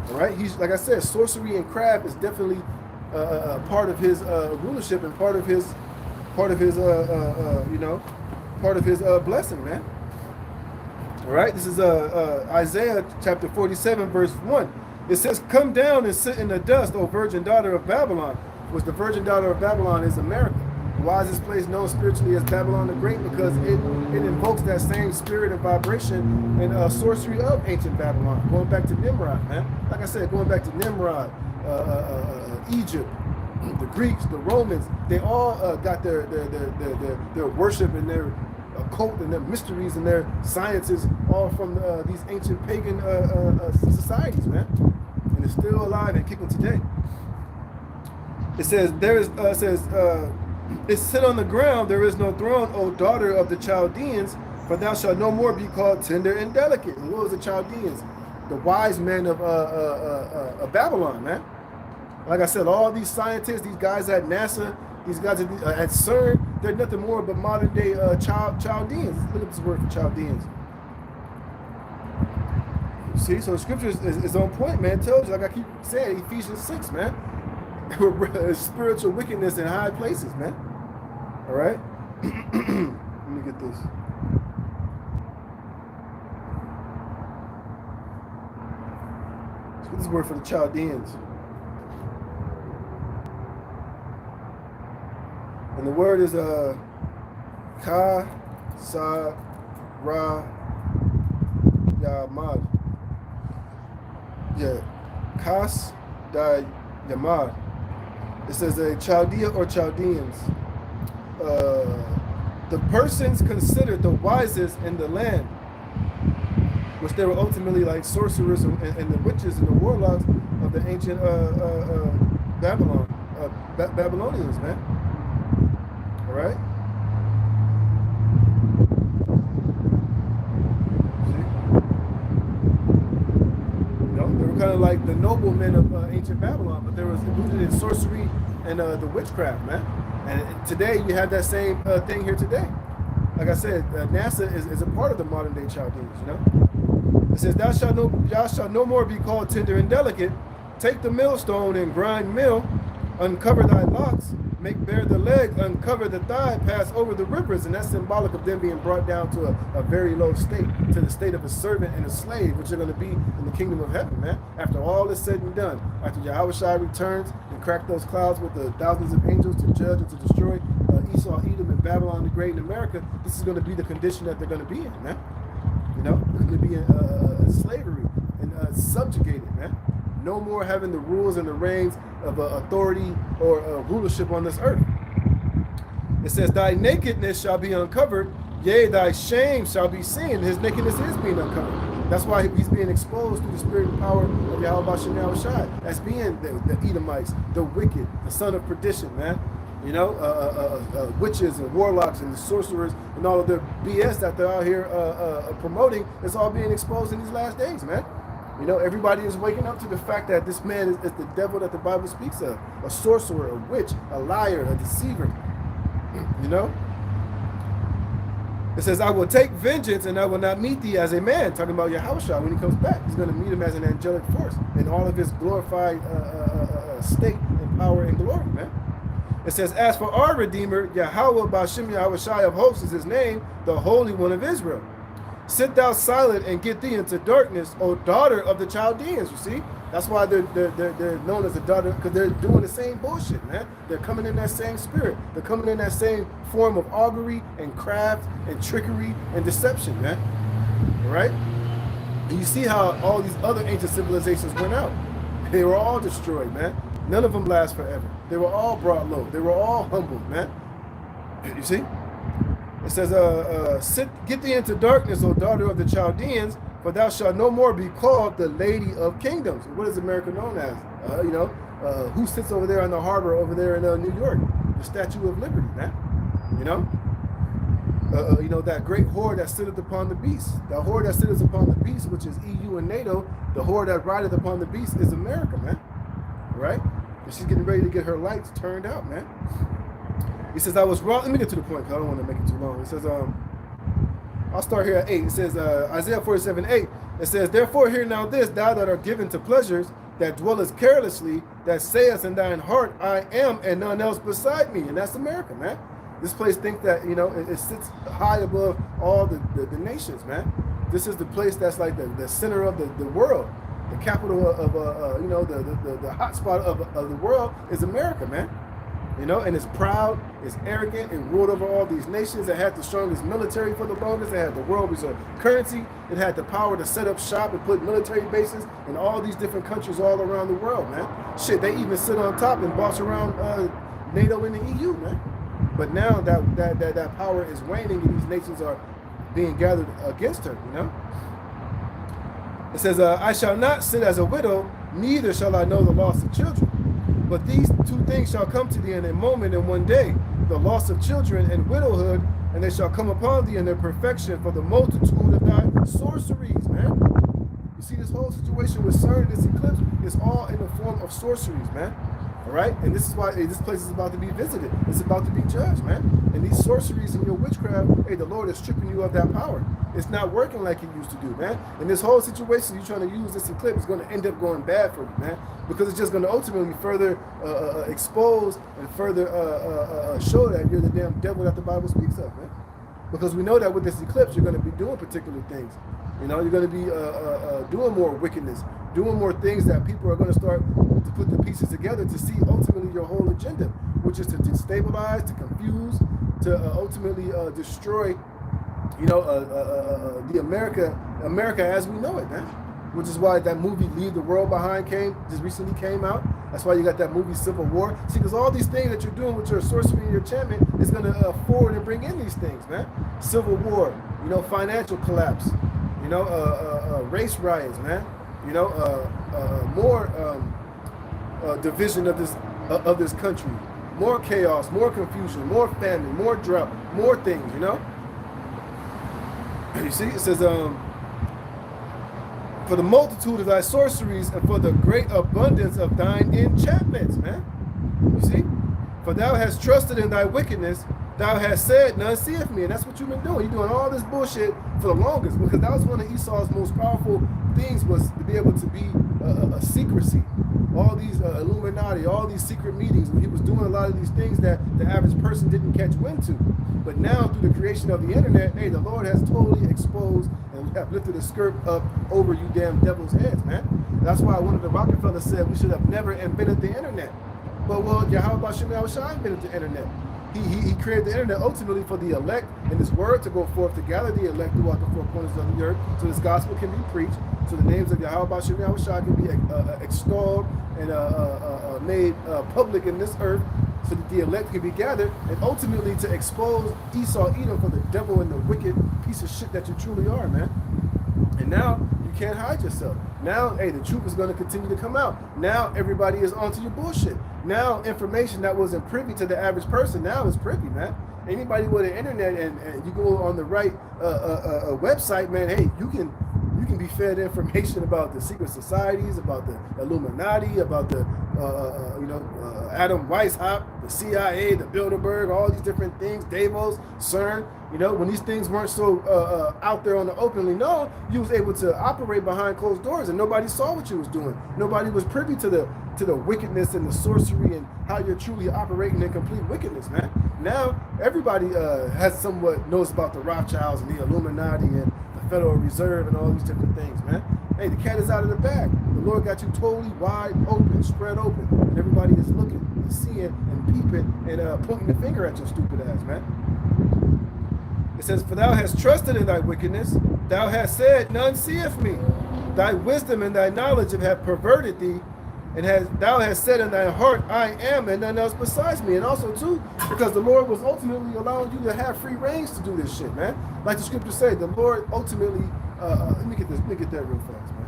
S1: All right? He's, like I said, sorcery and craft is definitely part of his rulership and part of his blessing, man. All right, this is Isaiah chapter 47, verse 1. It says, come down and sit in the dust, O virgin daughter of Babylon, which the virgin daughter of Babylon is America. Why is this place known spiritually as Babylon the Great? Because it invokes that same spirit and vibration and sorcery of ancient Babylon, going back to Nimrod, man. Like I said, going back to Nimrod, Egypt, the Greeks, the Romans, they all got their worship and their occult and their mysteries and their sciences all from these ancient pagan societies, man. And it's still alive and kicking today. It says, it sit on the ground, there is no throne, O daughter of the Chaldeans, for thou shalt no more be called tender and delicate. And what was the Chaldeans? the wise men of Babylon, man. Like I said, all these scientists, these guys at NASA, these guys at CERN, they're nothing more but modern day Chaldeans. Look at this word for Chaldeans. See, so the scripture is on point, man. It tells you, like I keep saying, Ephesians 6, man. Spiritual wickedness in high places, man. All right? Let me get this. Let's get this word for the Chaldeans. And the word is Ka Sa Ra Yamad. Yeah, Kas Da Yamad. It says a Chaldea or Chaldeans. The persons considered the wisest in the land, which they were ultimately like sorcerers and the witches and the warlocks of the ancient Babylonians, man. All right. Kind of like the noblemen of ancient Babylon, but there was rooted in sorcery and the witchcraft, man. And today you have that same thing here today. Like I said, NASA is a part of the modern day Chaldeans, you know. It says, thou shalt no more be called tender and delicate. Take the millstone and grind mill, uncover thy locks, make bare the leg, uncover the thigh, pass over the rivers. And that's symbolic of them being brought down to a very low state, to the state of a servant and a slave, which are going to be in the kingdom of heaven, man. After all is said and done, after Yahushua returns and crack those clouds with the thousands of angels to judge and to destroy Esau, Edom, and Babylon the Great in America, this is going to be the condition that they're going to be in, man. You know, they're going to be in slavery and subjugated, man. No more having the rules and the reigns of authority or rulership on this earth. It says, thy nakedness shall be uncovered, yea, thy shame shall be seen. His nakedness is being uncovered. That's why he's being exposed through the spirit and power of Yahweh Shem Shai. That's being the Edomites, the wicked, the son of perdition, man. You know, witches and warlocks and the sorcerers and all of their BS that they're out here promoting. It's all being exposed in these last days, man. You know, everybody is waking up to the fact that this man is the devil that the Bible speaks of. A sorcerer, a witch, a liar, a deceiver. You know? It says, I will take vengeance and I will not meet thee as a man. Talking about Yahushua when he comes back. He's going to meet him as an angelic force in all of his glorified state and power and glory, man. It says, as for our Redeemer, Yahweh Ba'Shem Yahushua of hosts is his name, the Holy One of Israel. Sit thou silent and get thee into darkness, O daughter of the Chaldeans. You see, that's why they're known as the daughter, because they're doing the same bullshit, man. They're coming in that same spirit. They're coming in that same form of augury and craft and trickery and deception, man. All right. And you see how all these other ancient civilizations went out. They were all destroyed, man. None of them last forever. They were all brought low. They were all humbled, man. You see. It says, get thee into darkness, O daughter of the Chaldeans, for thou shalt no more be called the Lady of Kingdoms. What is America known as? You know, who sits over there in the harbor over there in New York? The Statue of Liberty, man. You know, that great whore that sitteth upon the beast. The whore that sitteth upon the beast, which is EU and NATO, the whore that rideth upon the beast is America, man. Right? And she's getting ready to get her lights turned out, man. He says, I was wrong. Let me get to the point because I don't want to make it too long. It says, I'll start here at 8. It says, Isaiah 47:8. It says, therefore hear now this, thou that art given to pleasures, that dwellest carelessly, that sayest in thine heart, I am, and none else beside me. And that's America, man. This place thinks that, you know, it sits high above all the nations, man. This is the place that's like the center of the world. The capital of, you know, the hot spot of the world is America, man. You know, and it's proud, it's arrogant, it ruled over all these nations. It had the strongest military for the longest. It had the world reserve currency. It had the power to set up shop and put military bases in all these different countries all around the world, man. Shit, they even sit on top and boss around NATO and the EU, man. But now that power is waning and these nations are being gathered against her, you know. It says, I shall not sit as a widow, neither shall I know the loss of children. But these two things shall come to thee in a moment and one day, the loss of children and widowhood, and they shall come upon thee in their perfection for the multitude of thy sorceries, man. You see, this whole situation with CERN, this eclipse, is all in the form of sorceries, man. All right, and this is why this place is about to be visited. It's about to be judged, man. And these sorceries and your witchcraft, hey, the Lord is stripping you of that power. It's not working like it used to do, man. And this whole situation you're trying to use this eclipse is going to end up going bad for you, man, because it's just going to ultimately further expose and further show that you're the damn devil that the Bible speaks of, man. Because we know that with this eclipse, you're going to be doing particular things. You know, you're going to be doing more wickedness, doing more things that people are going to start to put the pieces together to see ultimately your whole agenda, which is to destabilize, to confuse, to ultimately destroy, you know, the America as we know it, man. Which is why that movie Leave the World Behind just recently came out. That's why you got that movie Civil War. See, because all these things that you're doing with your sorcery and your enchantment is going to forward and bring in these things, man. Civil War, you know, financial collapse, you know, race riots, man. You know, more division of this country, more chaos, more confusion, more famine, more drought, more things, you know. You see, it says, for the multitude of thy sorceries and for the great abundance of thine enchantments, man. You see? For thou hast trusted in thy wickedness, thou hast said, none seeth me. And that's what you've been doing. You're doing all this bullshit for the longest, because that was one of Esau's most powerful things, was to be able to be a secrecy. All these Illuminati, all these secret meetings, when he was doing a lot of these things that the average person didn't catch wind to. But now, through the creation of the internet, hey, the Lord has totally exposed and have lifted a skirt up over you damn devil's heads, man. That's why one of the Rockefellers said we should have never invented the internet. But well, Yahweh Shem Yahushua invented the internet. He created the internet ultimately for the elect and his word to go forth to gather the elect throughout the four corners of the earth, so this gospel can be preached, so the names of Yahweh Shem Yahushua can be extolled and made public in this earth, so that the elect can be gathered, and ultimately to expose Esau Edom for the devil and the wicked piece of shit that you truly are, man. And now you can't hide yourself. Now, hey, the truth is going to continue to come out. Now everybody is onto your bullshit. Now information that wasn't privy to the average person now is privy, man. Anybody with the internet and you go on the right website, man, hey, you can be fed information about the secret societies, about the Illuminati, about the Adam Weishaupt, the CIA, the Bilderberg, all these different things, Davos, CERN. You know, when these things weren't so out there on the openly known, you was able to operate behind closed doors, and nobody saw what you was doing. Nobody was privy to the wickedness and the sorcery and how you're truly operating in complete wickedness, man. Now everybody has somewhat knows about the Rothschilds and the Illuminati and the Federal Reserve and all these different things, man. Hey, the cat is out of the bag. The Lord got you totally wide open, spread open, and everybody is looking and seeing and peeping and pointing the finger at your stupid ass, man. It says, for thou hast trusted in thy wickedness, thou hast said, none seeth me. Thy wisdom and thy knowledge have perverted thee, and thou hast said in thy heart, I am, and none else besides me. And also, too, because the Lord was ultimately allowing you to have free range to do this shit, man. Like the scriptures say, the Lord ultimately, let me get that real fast, man.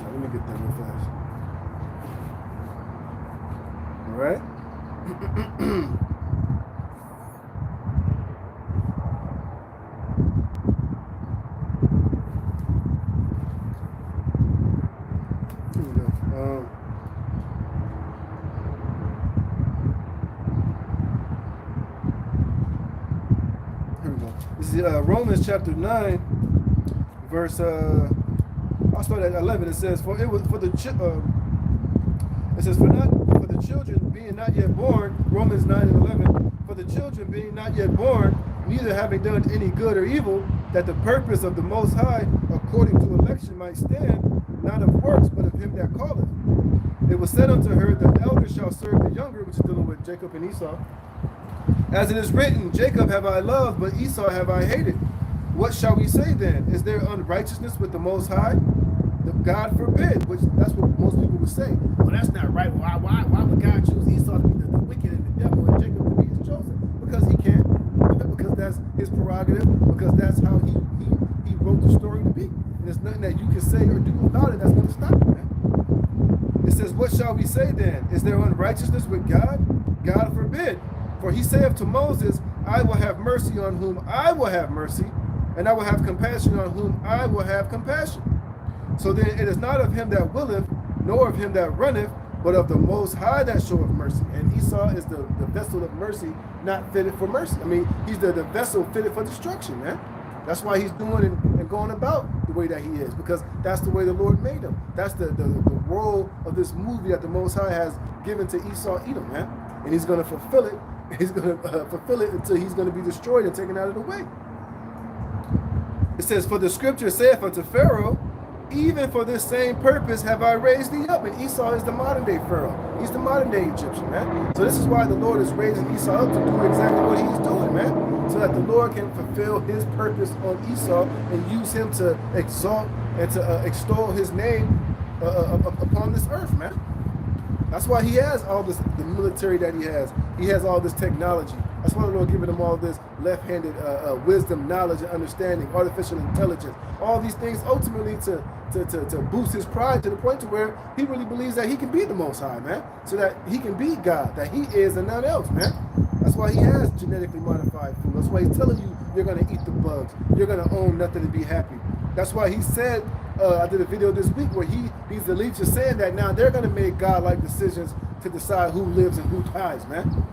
S1: Let me get that real fast. All right. Here we go. Here we go. This is Romans chapter 9, verse. I'll start at 11. It says, for the children being not yet born, Romans 9 and 11, for the children being not yet born, neither having done any good or evil, that the purpose of the Most High, according to election, might stand, not of works, but of him that calleth. It was said unto her, the elder shall serve the younger, which is dealing with Jacob and Esau. As it is written, Jacob have I loved, but Esau have I hated. What shall we say then? Is there unrighteousness with the Most High? God forbid, which that's what most people would say. Well, that's not right. Why would God choose Esau to be the wicked and the devil and Jacob to be his chosen? Because he can. Because that's his prerogative. Because that's how he wrote the story to be. And there's nothing that you can say or do about it that's going to stop it, man. It says, what shall we say then? Is there unrighteousness with God? God forbid. For he saith to Moses, I will have mercy on whom I will have mercy, and I will have compassion on whom I will have compassion. So then it is not of him that willeth, nor of him that runneth, but of the Most High that showeth mercy. And Esau is the vessel of mercy, not fitted for mercy. I mean, he's the vessel fitted for destruction, man. That's why he's doing and going about the way that he is, because that's the way the Lord made him. That's the role of this movie that the Most High has given to Esau Edom, man. And he's going to fulfill it. He's going to fulfill it until he's going to be destroyed and taken out of the way. It says, for the scripture saith unto Pharaoh, even for this same purpose have I raised thee up. And Esau is the modern day Pharaoh. He's the modern day Egyptian, man. So this is why the Lord is raising Esau up to do exactly what he's doing, man. So that the Lord can fulfill his purpose on Esau and use him to exalt and to extol his name upon this earth, man. That's why he has all this, the military that he has. He has all this technology. That's why the Lord giving him all this left-handed wisdom, knowledge, and understanding, artificial intelligence. All these things ultimately to boost his pride to the point to where he really believes that he can be the Most High, man. So that he can be God, that he is and none else, man. That's why he has genetically modified food. That's why he's telling you you're going to eat the bugs. You're going to own nothing and be happy. That's why he said, I did a video this week where these elites are saying that now they're going to make God-like decisions to decide who lives and who dies, man.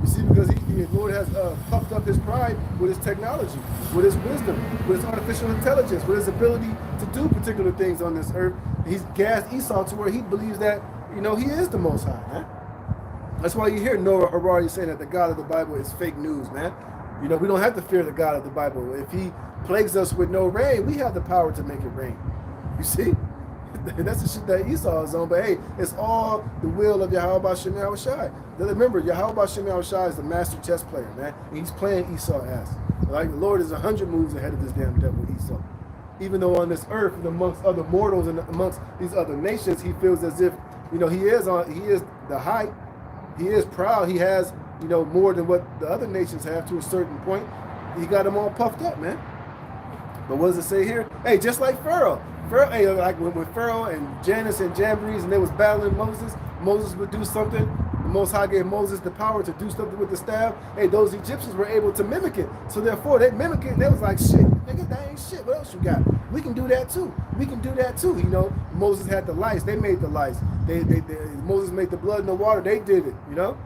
S1: You see, because the Lord has puffed up his pride with his technology, with his wisdom, with his artificial intelligence, with his ability to do particular things on this earth. He's gassed Esau to where he believes that, you know, he is the Most High, man. That's why you hear Noah Harari saying that the God of the Bible is fake news, man. You know, we don't have to fear the God of the Bible. If he plagues us with no rain, we have the power to make it rain. You see? That's the shit that Esau is on. But hey, it's all the will of Yahweh Shem Yahushai. Remember, Yahweh Shem Yahushai is the master chess player, man. And he's playing Esau ass. Like the Lord is 100 moves ahead of this damn devil Esau. Even though on this earth, amongst other mortals and amongst these other nations, he feels as if, you know, he is the height. He is proud. He has, you know, more than what the other nations have to a certain point. He got them all puffed up, man. But what does it say here? Hey, just like Pharaoh. Hey, like when Pharaoh and Janus and Jambres and they was battling Moses, Moses would do something. The Most High gave Moses the power to do something with the staff. Hey, those Egyptians were able to mimic it. So therefore, they mimic it. And they was like, shit, nigga, that ain't shit. What else you got? We can do that too. We can do that too. You know, Moses had the lice. They made the lice. Moses made the blood in the water. They did it, you know?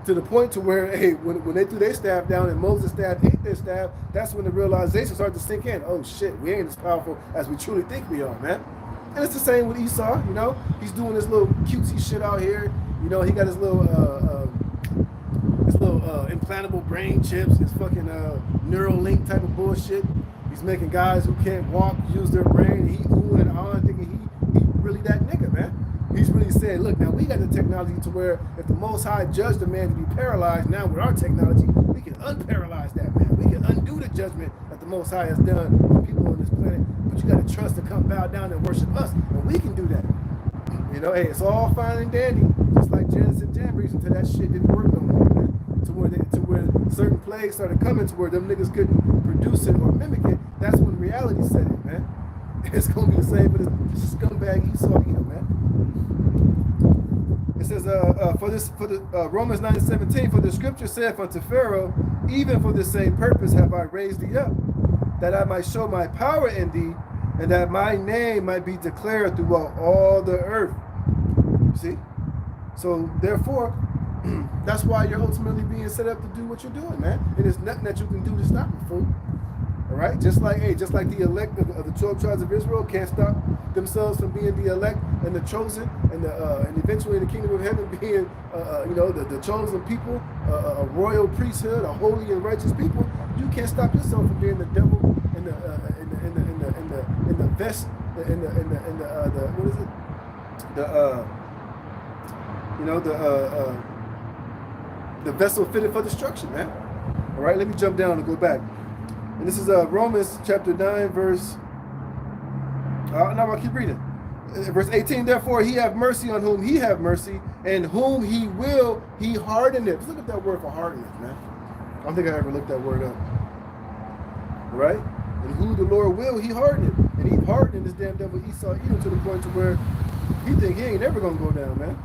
S1: To the point to where, hey, when they threw their staff down and Moses' staff ate their staff, that's when the realization started to sink in. Oh shit, we ain't as powerful as we truly think we are, man. And it's the same with Esau, you know. He's doing this little cutesy shit out here. You know, he got his little implantable brain chips, his fucking Neuralink type of bullshit. He's making guys who can't walk use their brain. He oohing and ahhing, thinking he really that nigga, man. He's really saying, look, now we got the technology to where if the Most High judged a man to be paralyzed, now with our technology, we can unparalyze that man. We can undo the judgment that the Most High has done for people on this planet. But you got to trust to come bow down and worship us. And we can do that. You know, hey, it's all fine and dandy. Just like Janus and Jambres until that shit didn't work no more, man. To where certain plagues started coming to where them niggas couldn't produce it or mimic it. That's when reality set in, man. It's going to be the same for the scumbag Esau, man. It says, Romans 9:17, for the scripture saith unto Pharaoh, even for the same purpose have I raised thee up, that I might show my power in thee, and that my name might be declared throughout all the earth. See? So therefore, that's why you're ultimately being set up to do what you're doing, man. And there's nothing that you can do to stop it, fool. All right, just like the elect of the 12 tribes of Israel can't stop themselves from being the elect and the chosen, and eventually the kingdom of heaven being, the chosen people, a royal priesthood, a holy and righteous people. You can't stop yourself from being the devil in the vest, what is it? The vessel fitted for destruction, man. All right, let me jump down and go back. And this is Romans chapter 9, verse... no, I'll keep reading. Verse 18, therefore he have mercy on whom he have mercy, and whom he will, he hardeneth. Let's look at that word for hardeneth, man. I don't think I ever looked that word up. Right? And who the Lord will, he hardeneth. And he hardened this damn devil Esau even to the point to where he think he ain't never gonna go down, man.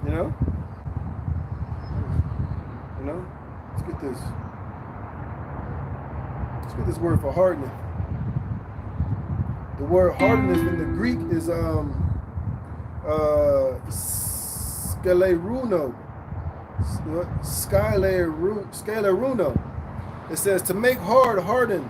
S1: You know? You know? Let's get this. Let's get this word for hardeneth. The word hardness in the Greek is scaleruno. It says to make hard, harden,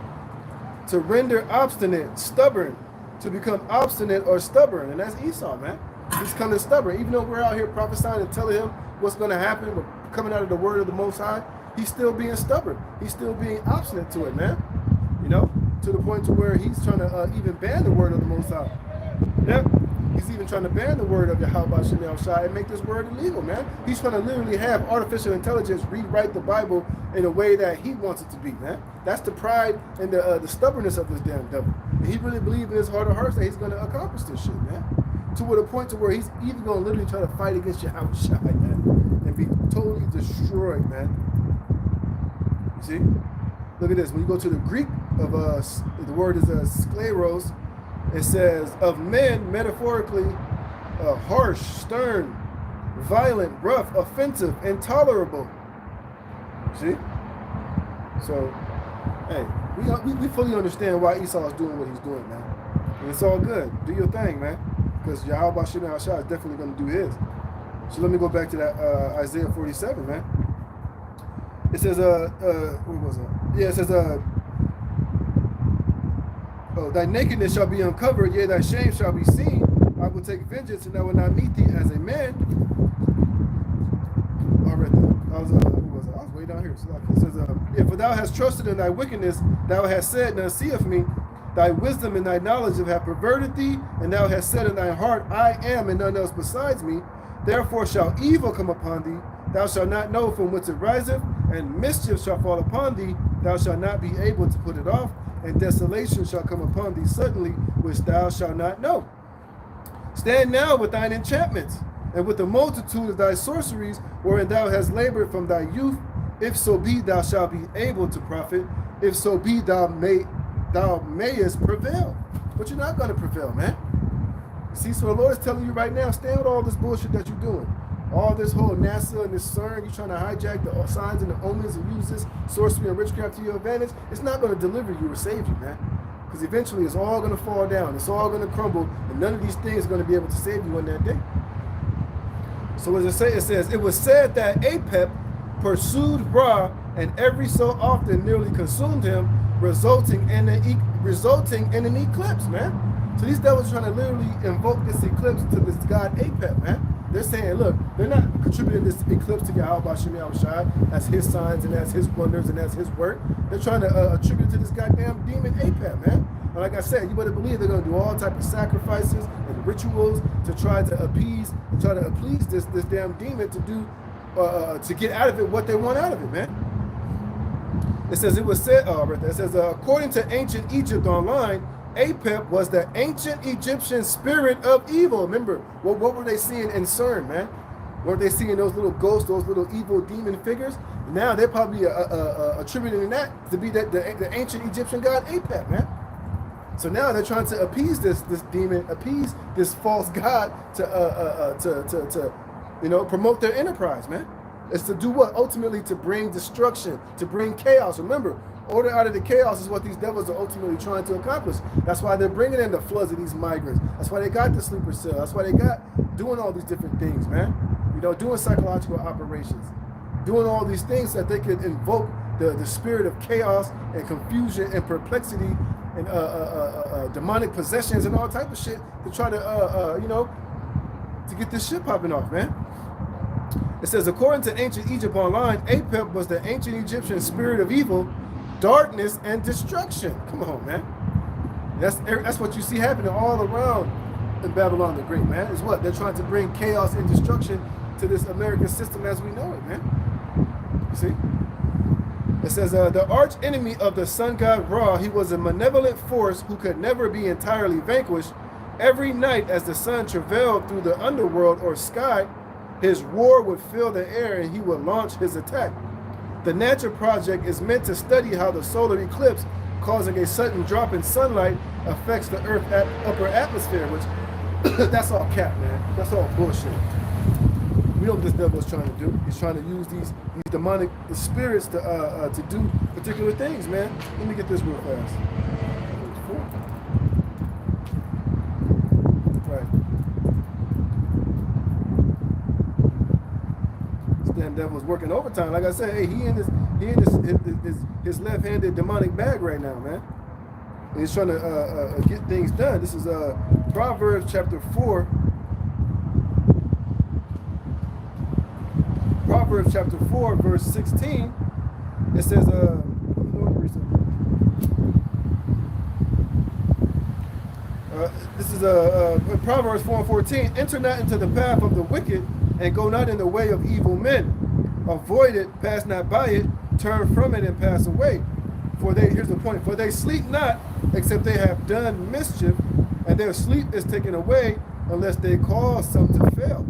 S1: to render obstinate, stubborn, to become obstinate or stubborn. And that's Esau, man. He's kind of stubborn. Even though we're out here prophesying and telling him what's going to happen, we're coming out of the word of the Most High, he's still being stubborn. He's still being obstinate to it, man. You know? To the point to where he's trying to even ban the word of the Most High. Yeah, he's even trying to ban the word of Yahweh Shem Shai and make this word illegal, man. He's trying to literally have artificial intelligence rewrite the Bible in a way that he wants it to be, man. That's the pride and the stubbornness of this damn devil. And he really believes in his heart of hearts that he's going to accomplish this shit, man. To the point to where he's even going to literally try to fight against Yahweh Shai, man, and be totally destroyed, man. You see? Look at this. When you go to the Greek of the word is skleros, it says of men, metaphorically, harsh, stern, violent, rough, offensive, intolerable. See? So, hey, we fully understand why Esau is doing what he's doing, man. And it's all good. Do your thing, man. Because Yahweh Shem Shai is definitely going to do his. So let me go back to that Isaiah 47, man. It says, what was it? Yeah, it says, thy nakedness shall be uncovered, yea, thy shame shall be seen. I will take vengeance, and I will not meet thee as a man. I read that. I was way down here. So it says, for thou hast trusted in thy wickedness, thou hast said, none seeth me. Thy wisdom and thy knowledge have perverted thee, and thou hast said in thy heart, I am, and none else besides me. Therefore shall evil come upon thee. Thou shalt not know from whence it riseth, and mischief shall fall upon thee. Thou shalt not be able to put it off, and desolation shall come upon thee suddenly, which thou shalt not know. Stand now with thine enchantments, and with the multitude of thy sorceries, wherein thou hast labored from thy youth. If so be thou shalt be able to profit, if so be thou mayest prevail. But you're not going to prevail, man. See, so the Lord is telling you right now, stand with all this bullshit that you're doing. All this whole NASA and this CERN, you're trying to hijack the signs and the omens and use this sorcery and witchcraft to your advantage. It's not going to deliver you or save you, man. Because eventually it's all going to fall down. It's all going to crumble. And none of these things are going to be able to save you on that day. So as it says, it was said that Apep pursued Ra and every so often nearly consumed him, resulting in an eclipse, man. So these devils are trying to literally invoke this eclipse to this god Apep, man. They're saying, look, they're not contributing this eclipse to Yahweh Shem Shai as his signs and as his wonders and as his work. They're trying to attribute to this goddamn demon Apep, man. And like I said, you better believe they're going to do all type of sacrifices and rituals to try to appease this damn demon to do to get out of it what they want out of it, man. It says it was said. It says according to ancient Egypt online, Apep was the ancient Egyptian spirit of evil. Remember, what were they seeing in CERN, man? Weren't they seeing those little ghosts, those little evil demon figures? Now they're probably attributing that to be the ancient Egyptian god Apep, man. So now they're trying to appease this demon, appease this false god to promote their enterprise, man. It's to do what? Ultimately to bring destruction, to bring chaos. Remember, order out of the chaos is what these devils are ultimately trying to accomplish. That's why they're bringing in the floods of these migrants. That's why they got the sleeper cell. That's why they got doing all these different things, man. Doing psychological operations, doing all these things so that they could invoke the spirit of chaos and confusion and perplexity and demonic possessions and all type of shit to try to to get this shit popping off, man. It says, according to ancient Egypt online, Apep was the ancient Egyptian spirit of evil, darkness, and destruction. Come on, man. That's what you see happening all around in Babylon the Great, man. Is what? They're trying to bring chaos and destruction to this American system as we know it, man. You see? It says, the arch enemy of the sun god Ra, he was a malevolent force who could never be entirely vanquished. Every night as the sun travailed through the underworld or sky, his roar would fill the air and he would launch his attack. The Natural Project is meant to study how the solar eclipse causing a sudden drop in sunlight affects the Earth's upper atmosphere, which that's all cap, man. That's all bullshit. We know what this devil is trying to do. He's trying to use these demonic spirits to do particular things, man. Let me get this real fast. Right. This damn devil is working overtime. Like I said, hey, he in his left-handed demonic bag right now, man. And he's trying to get things done. This is Proverbs chapter 4. Proverbs chapter 4, verse 16. It says, this is Proverbs 4:14. Enter not into the path of the wicked, and go not in the way of evil men. Avoid it, pass not by it, turn from it, and pass away. For they, here's the point, for they sleep not, except they have done mischief, and their sleep is taken away, unless they cause some to fail.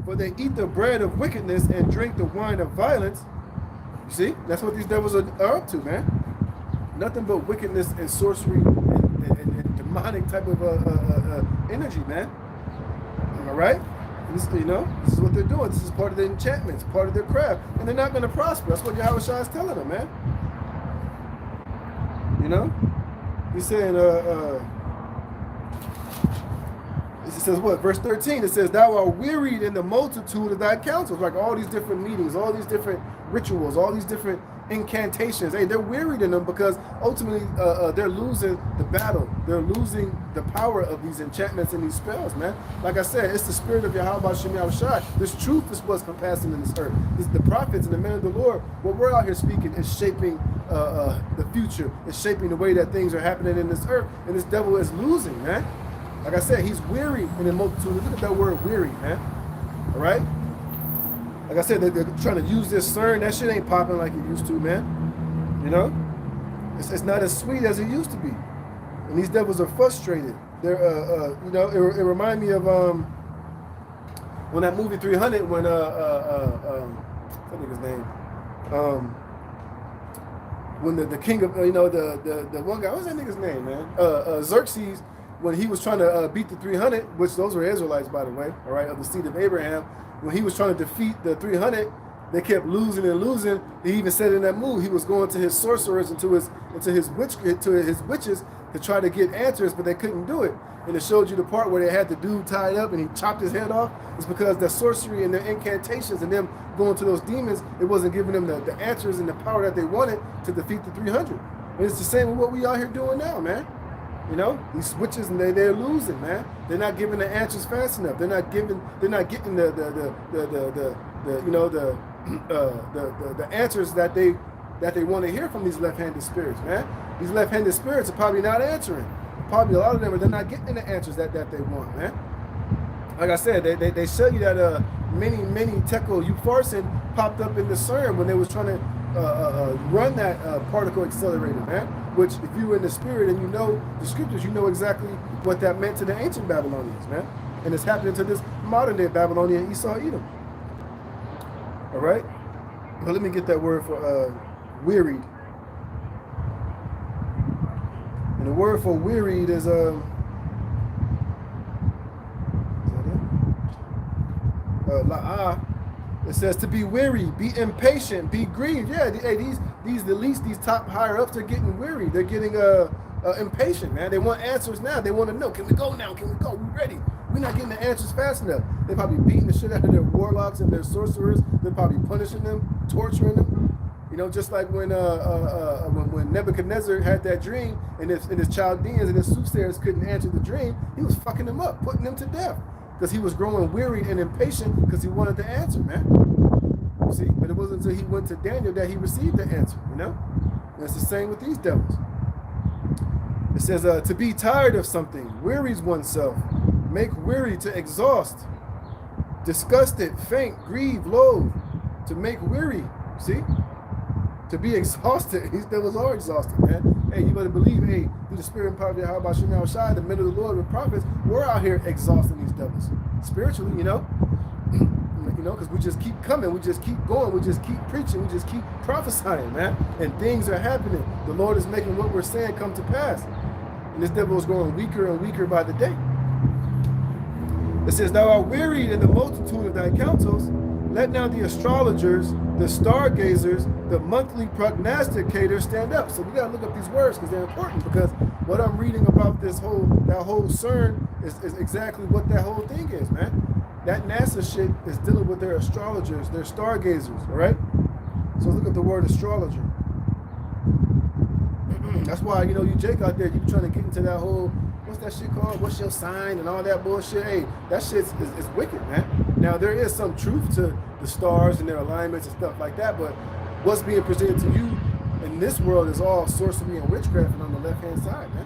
S1: For they eat the bread of wickedness and drink the wine of violence. You see, that's what these devils are up to, man. Nothing but wickedness and sorcery and demonic type of energy, man. All right? This, you know, this is what they're doing. This is part of the enchantments, part of their craft. And they're not going to prosper. That's what Yahushua is telling them, man. You know? He's saying, it says what? Verse 13, it says, thou art wearied in the multitude of thy counsels. Like all these different meetings, all these different rituals, all these different incantations. Hey, they're wearied in them because ultimately they're losing the battle. They're losing the power of these enchantments and these spells, man. Like I said, it's the spirit of Yahweh Shem Yahushua. This truth is what's passing in this earth. It's the prophets and the men of the Lord. What we're out here speaking is shaping the future. It's shaping the way that things are happening in this earth. And this devil is losing, man. Like I said, he's weary in the multitude. Look at that word weary, man. All right? Like I said, they're trying to use this CERN. That shit ain't popping like it used to, man. You know? It's not as sweet as it used to be. And these devils are frustrated. They're, you know, it reminds me of when that movie 300, when, what's that nigga's name? When the king of, you know, the one guy, what's that nigga's name, man? Xerxes, when he was trying to beat the 300, which those were Israelites, by the way, all right, of the seed of Abraham. When he was trying to defeat the 300, they kept losing and losing. He even said in that move, he was going to his sorcerers and to his witches to try to get answers, but they couldn't do it. And it showed you the part where they had the dude tied up and he chopped his head off. It's because the sorcery and their incantations and them going to those demons, it wasn't giving them the answers and the power that they wanted to defeat the 300. And it's the same with what we out here doing now, man. You know, these witches, and they're losing, man. They're not giving the answers fast enough. They're not getting the answers that they want to hear from these left-handed spirits, man. These left-handed spirits are probably not answering. Probably a lot of them, they're not getting the answers that they want, man. Like I said, they show you that many Tekel Upharsin popped up in the CERN when they was trying to run that particle accelerator, man. Which, if you were in the spirit and you know the scriptures, you know exactly what that meant to the ancient Babylonians, man. And it's happening to this modern day Babylonian Esau Edom. All right? But let me get that word for wearied. And the word for wearied is la'ah. It says to be weary, be impatient, be grieved. Yeah, hey, these top higher ups are getting weary. They're getting impatient, man. They want answers now. They want to know, can we go now? Can we go? We ready? We're not getting the answers fast enough. They're probably beating the shit out of their warlocks and their sorcerers. They're probably punishing them, torturing them. You know, just like when Nebuchadnezzar had that dream and his Chaldeans and his soothsayers couldn't answer the dream, he was fucking them up, putting them to death. Because he was growing wearied and impatient because he wanted the answer, man. You see? But it wasn't until he went to Daniel that he received the answer, you know? And it's the same with these devils. It says, to be tired of something wearies oneself. Make weary, to exhaust. Disgusted, faint, grieve, loathe. To make weary, see? To be exhausted. These devils are exhausted, man. Hey, you better believe, hey, through the spirit and power of Yahweh Shem Shai, the men of the Lord with prophets, we're out here exhausting these devils. Spiritually, you know? Because we just keep coming, we just keep going, we just keep preaching, we just keep prophesying, man. And things are happening. The Lord is making what we're saying come to pass. And this devil is growing weaker and weaker by the day. It says, thou art wearied in the multitude of thy counsels. Let now the astrologers, the stargazers, the monthly prognosticators stand up. So we got to look up these words because they're important, because what I'm reading about that whole CERN is exactly what that whole thing is, man. That NASA shit is dealing with their astrologers, their stargazers, all right? So look at the word astrologer. That's why, you Jake out there, you trying to get into that whole, what's that shit called? What's your sign and all that bullshit? Hey, that shit is wicked, man. Now, there is some truth to the stars and their alignments and stuff like that, but what's being presented to you in this world is all sorcery and witchcraft and on the left-hand side, man.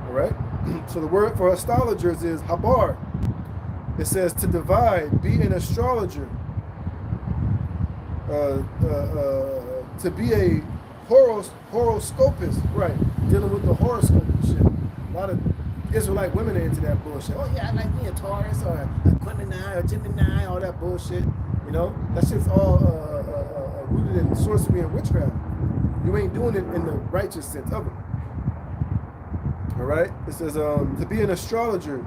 S1: All right? So the word for astrologers is habar. It says to divide, be an astrologer, to be a horoscopist, right? Dealing with the horoscope and shit. A lot of Israelite women are into that bullshit. Oh yeah, I like me a Taurus or a Gemini or Gemini, all that bullshit. That shit's all rooted in sorcery and witchcraft. You ain't doing it in the righteous sense of it. All right. It says to be an astrologer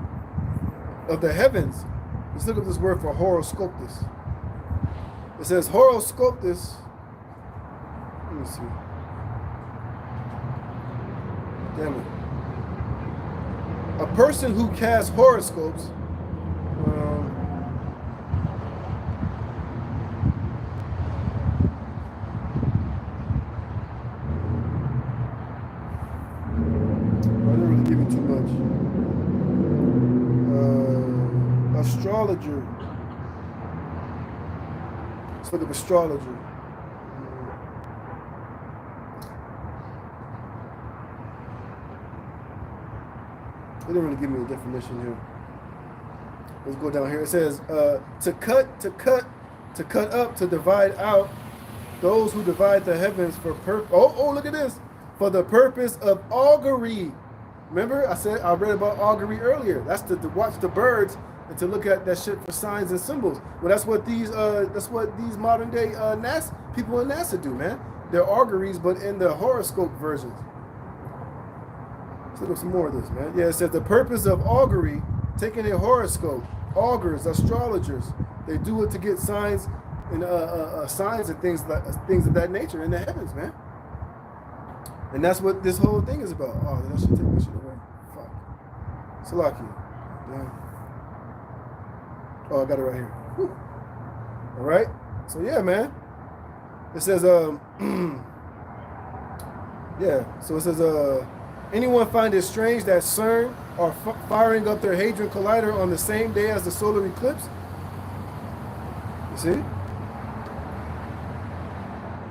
S1: of the heavens. Let's look at this word for horoscopist. It says horoscopist. Let me see. Damn it. A person who casts horoscopes. I didn't really give you too much. Astrologer. Let's look at astrologer. They didn't really give me a definition here. Let's go down here. It says to cut up, to divide out, those who divide the heavens for look at this, for the purpose of augury. Remember, I read about augury earlier. That's to watch the birds and to look at that shit for signs and symbols. Well, that's what these modern day people in NASA do, man. They're auguries, but in the horoscope versions. Let's look at some more of this, man. Yeah, it says the purpose of augury, taking a horoscope, augurs, astrologers, they do it to get signs and signs and things of that nature in the heavens, man. And that's what this whole thing is about. Oh, that should take my shit away. Fuck. Salaki. Damn. Oh, I got it right here. Whew. All right. So yeah, man. It says yeah. So it says anyone find it strange that CERN are firing up their Hadron Collider on the same day as the solar eclipse? You see?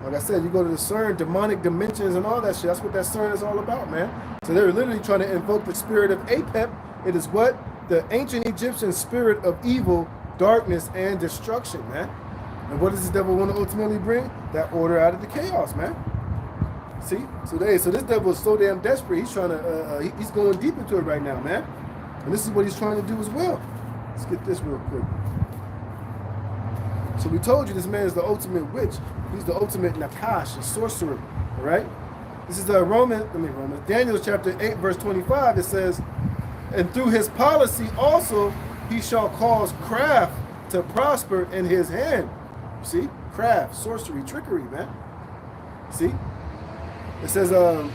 S1: Like I said, you go to the CERN, demonic dimensions and all that shit. That's what that CERN is all about, man. So they're literally trying to invoke the spirit of Apep. It is what? The ancient Egyptian spirit of evil, darkness, and destruction, man. And what does this devil want to ultimately bring? That order out of the chaos, man. See? So this devil is so damn desperate. He's trying to, he's going deep into it right now, man. And this is what he's trying to do as well. Let's get this real quick. So we told you this man is the ultimate witch. He's the ultimate nakash, a sorcerer, all right? This is Daniel chapter 8, verse 25. It says, and through his policy also he shall cause craft to prosper in his hand. See? Craft, sorcery, trickery, man. See? It says, and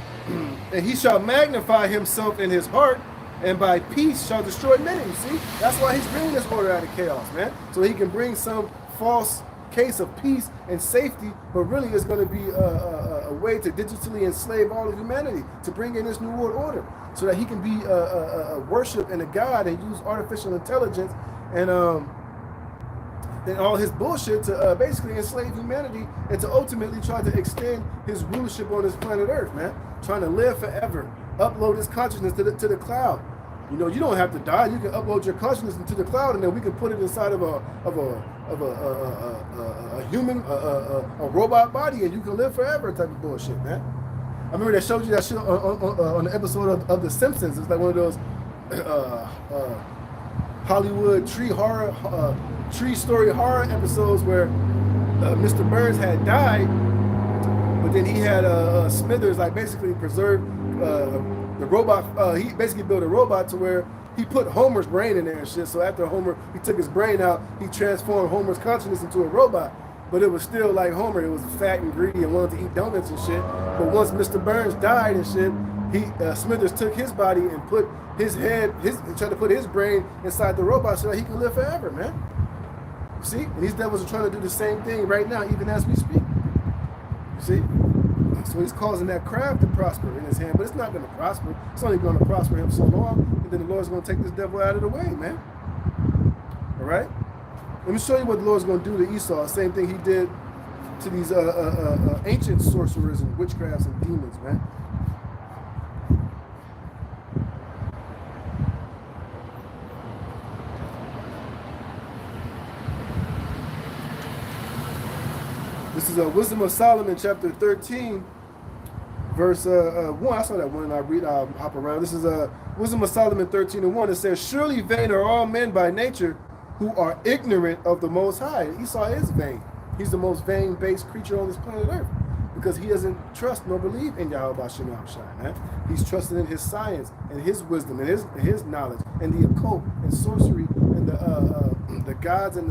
S1: he shall magnify himself in his heart, and by peace shall destroy many. You see? That's why he's bringing this order out of chaos, man. So he can bring some false case of peace and safety, but really it's going to be a way to digitally enslave all of humanity, to bring in this new world order, so that he can be a worship and a god and use artificial intelligence and all his bullshit to basically enslave humanity and to ultimately try to extend his rulership on this planet Earth, man. Trying to live forever, upload his consciousness to the cloud. You know, you don't have to die. You can upload your consciousness into the cloud, and then we can put it inside of a human, a robot body, and you can live forever type of bullshit, man. I remember they showed you that shit on the episode of The Simpsons. It's like one of those Hollywood tree story horror episodes where Mr. Burns had died, but then he had Smithers like basically preserved the robot. He basically built a robot to where he put Homer's brain in there and shit. So after Homer, he took his brain out, he transformed Homer's consciousness into a robot. But it was still like Homer. It was fat and greedy and wanted to eat donuts and shit. But once Mr. Burns died and shit, Smithers took his body and put his head, tried to put his brain inside the robot so that he could live forever, man. You see? And these devils are trying to do the same thing right now, even as we speak. You see? So he's causing that craft to prosper in his hand, but it's not going to prosper. It's only going to prosper him so long, and then the Lord's going to take this devil out of the way, man. All right? Let me show you what the Lord's going to do to Esau. Same thing he did to these ancient sorcerers and witchcrafts and demons, man. This is Wisdom of Solomon, chapter 13, verse 1. I saw that one, and I'll hop around. This is Wisdom of Solomon 13 and 1. It says, surely vain are all men by nature who are ignorant of the Most High. Esau is vain. He's the most vain-based creature on this planet Earth because he doesn't trust nor believe in Yahweh B'Shem Yahushua, man. He's trusting in his science and his wisdom and his knowledge and the occult and sorcery and the gods and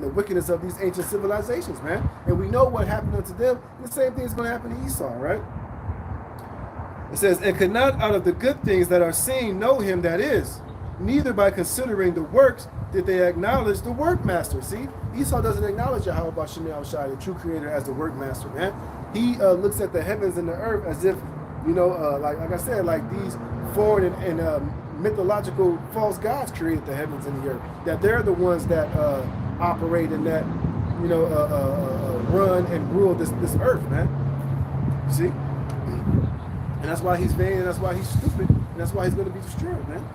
S1: the wickedness of these ancient civilizations, man. And we know what happened unto them. The same thing is going to happen to Esau, right? It says, and could not out of the good things that are seen know him that is, neither by considering the works did they acknowledge the workmaster. See, Esau doesn't acknowledge Yahweh B'Shem Yahushua, the true creator, as the workmaster, man. He looks at the heavens and the earth as if, you know, like I said, like these foreign and mythological false gods created the heavens and the earth. That they're the ones that operate and that, you know, run and rule this earth, man. You see? And that's why he's vain, and that's why he's stupid, and that's why he's going to be destroyed, man.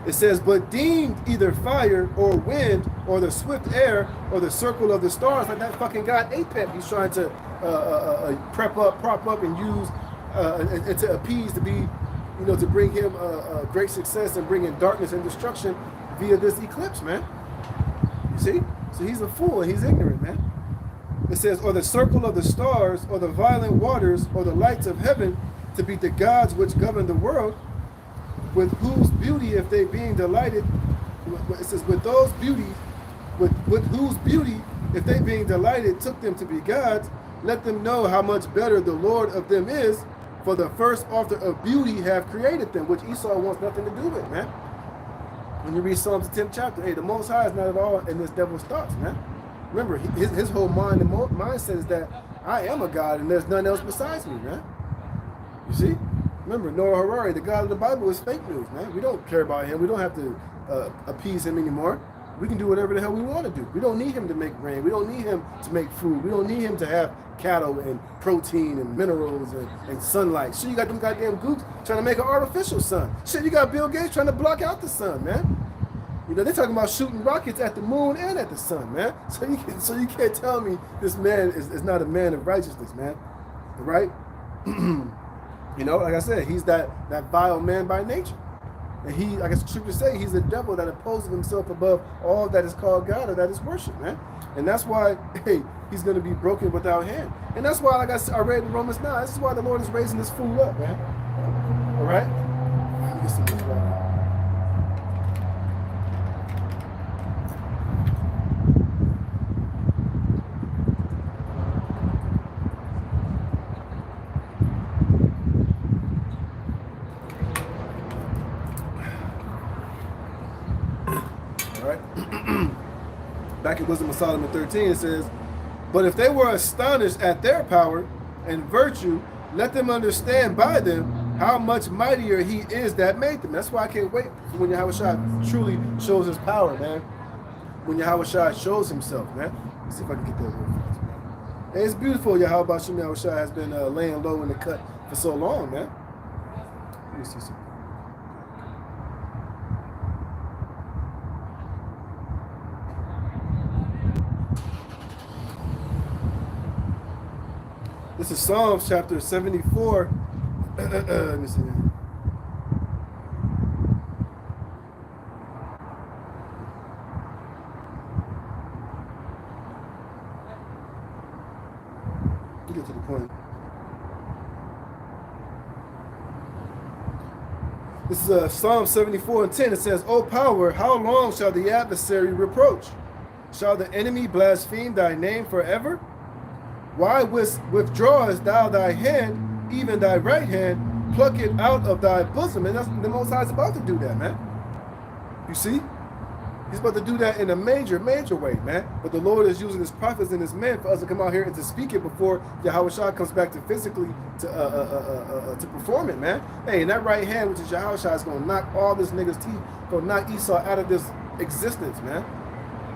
S1: It says, but deemed either fire or wind or the swift air or the circle of the stars, like that fucking god Apep, he's trying to prop up and use and to appease, to be, you know, to bring him great success and bring in darkness and destruction via this eclipse, man. You see? So he's a fool and he's ignorant, man. It says, or the circle of the stars or the violent waters or the lights of heaven to be the gods which govern the world, with whose beauty, if they being delighted, it says, with those beauties, with whose beauty, if they being delighted, took them to be gods, let them know how much better the Lord of them is, for the first author of beauty have created them, which Esau wants nothing to do with, man. When you read Psalms 10th chapter, hey, the Most High is not at all in this devil's thoughts, man. Remember, his whole mind and mindset is that I am a God and there's none else besides me, man. You see? Remember, Noah Harari, the God of the Bible, is fake news, man. We don't care about him. We don't have to appease him anymore. We can do whatever the hell we want to do. We don't need him to make rain. We don't need him to make food. We don't need him to have cattle and protein and minerals and sunlight. Shit, you got them goddamn gooks trying to make an artificial sun. Shit, you got Bill Gates trying to block out the sun, man. You know, they're talking about shooting rockets at the moon and at the sun, man. So you can't tell me this man is not a man of righteousness, man. Right? You know, like I said, he's that vile man by nature. And he, like I should say, he's the devil that opposes himself above all that is called God or that is worship, man. And that's why, hey, he's going to be broken without hand. And that's why, like I read in Romans 9, this is why the Lord is raising this fool up, man. All right? Let me get some of this water. Back in Wisdom of Solomon 13, it says, but if they were astonished at their power and virtue, let them understand by them how much mightier he is that made them. That's why I can't wait for when Yahushua truly shows his power, man. When Yahushua shows himself, man. Let's see if I can get that real fast, man. And it's beautiful Yahweh B'Shem Yahushua has been laying low in the cut for so long, man. Let me see something. This is Psalms chapter 74, Let me see. Get to the point. This is Psalm 74:10. It says, O power, how long shall the adversary reproach? Shall the enemy blaspheme thy name forever? Why withdrawest thou thy hand, even thy right hand, pluck it out of thy bosom? And that's the Most High is about to do that, man. You see? He's about to do that in a major, major way, man. But the Lord is using his prophets and his men for us to come out here and to speak it before Yahweh Shah comes back to physically to perform it, man. Hey, and that right hand, which is Yahweh Shah, is going to knock all this nigga's teeth, going to knock Esau out of this existence, man.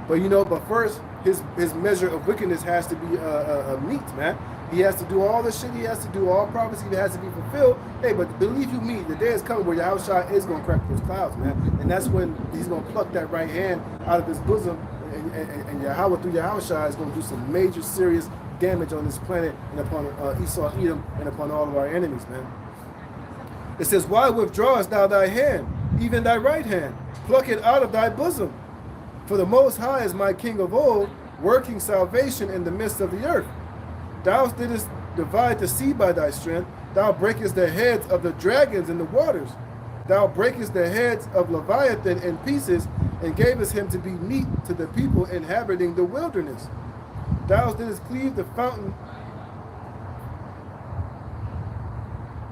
S1: But you know, but first, his measure of wickedness has to be meet, man. He has to do all the shit he has to do, all prophecy that has to be fulfilled. Hey, but believe you me, the day is coming where Yahweh Shah is going to crack those clouds, man. And that's when he's going to pluck that right hand out of his bosom, and Yahweh, through Yahweh Shah, is going to do some major, serious damage on this planet and upon Esau, Edom, and upon all of our enemies, man. It says, why withdrawest thou thy hand, even thy right hand? Pluck it out of thy bosom. For the Most High is my King of old, working salvation in the midst of the earth. Thou didst divide the sea by thy strength. Thou breakest the heads of the dragons in the waters. Thou breakest the heads of Leviathan in pieces, and gavest him to be meat to the people inhabiting the wilderness. Thou didst cleave the fountain.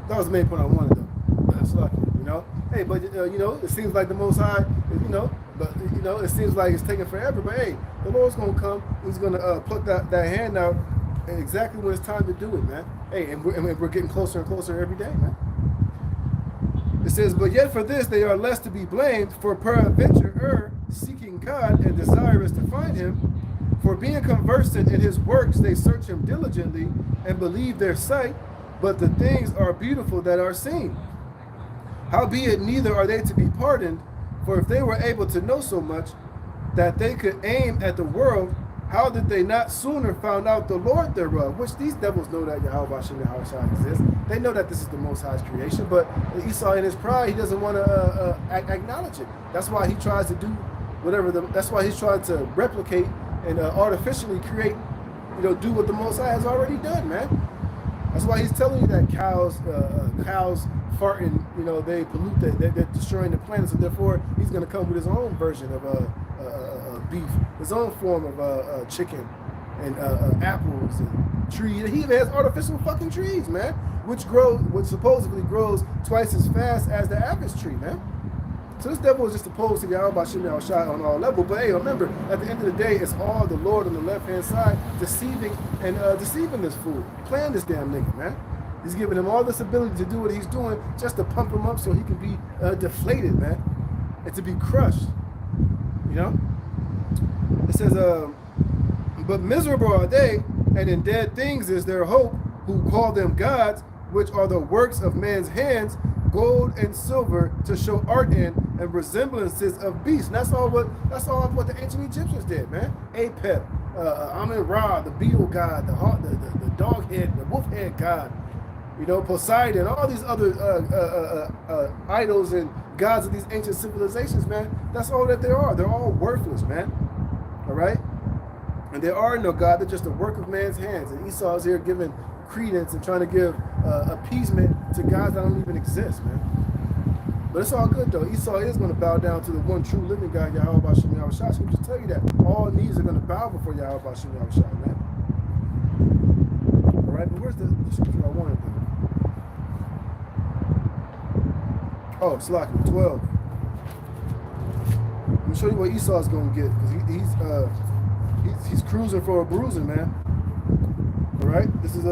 S1: That was the main point I wanted, though. That's lucky, you know. Hey, but you know, it seems like the Most High, you know, but you know, it seems like it's taking forever. But hey, the Lord's gonna come. He's gonna pluck that hand out exactly when it's time to do it, man. Hey, and we're getting closer and closer every day, man. It says, but yet for this they are less to be blamed, for peradventure seeking God and desirous to find him. For being conversant in his works, they search him diligently and believe their sight, but the things are beautiful that are seen. Howbeit neither are they to be pardoned, for if they were able to know so much that they could aim at the world, how did they not sooner found out the Lord thereof? Which these devils know that Yahweh Shem Yahweh Shah exists. They know that this is the Most High's creation, but Esau in his pride, he doesn't want to acknowledge it. That's why he tries to do whatever. That's why he's trying to replicate and artificially create, you know, do what the Most High has already done, man. That's why he's telling you that cows farting, you know, they pollute, they're destroying the planet, so therefore he's going to come with his own version of beef, his own form of chicken and apples and trees. He even has artificial fucking trees, man, which supposedly grows twice as fast as the average tree, man. So this devil is just opposed to Yahweh Shem Yahweh Shah on all levels. But hey, remember, at the end of the day, it's all the Lord on the left-hand side deceiving this fool, playing this damn nigga, man. He's giving him all this ability to do what he's doing just to pump him up so he can be deflated, man, and to be crushed, you know? It says, but miserable are they, and in dead things is their hope, who call them gods, which are the works of man's hands, gold and silver to show art in, and resemblances of beasts. And that's all what the ancient Egyptians did, man. Apep, Amun-Ra, the beetle god, the dog head, the wolf head god, you know, Poseidon, all these other idols and gods of these ancient civilizations, man. That's all that they are. They're all worthless, man. All right? And there are no God. They're just a work of man's hands. And Esau is here giving credence and trying to give appeasement to gods that don't even exist, man. But it's all good, though. Esau is going to bow down to the one true living God, Yahweh Shem Yahweh Shah. Scriptures tell you that. All knees are going to bow before Yahweh Shem Yahweh Shah, man. All right, but where's the scripture I wanted, though? Oh, Slack 12. Let me show you what Esau's going to get, because he's cruising for a bruising, man. All right, this is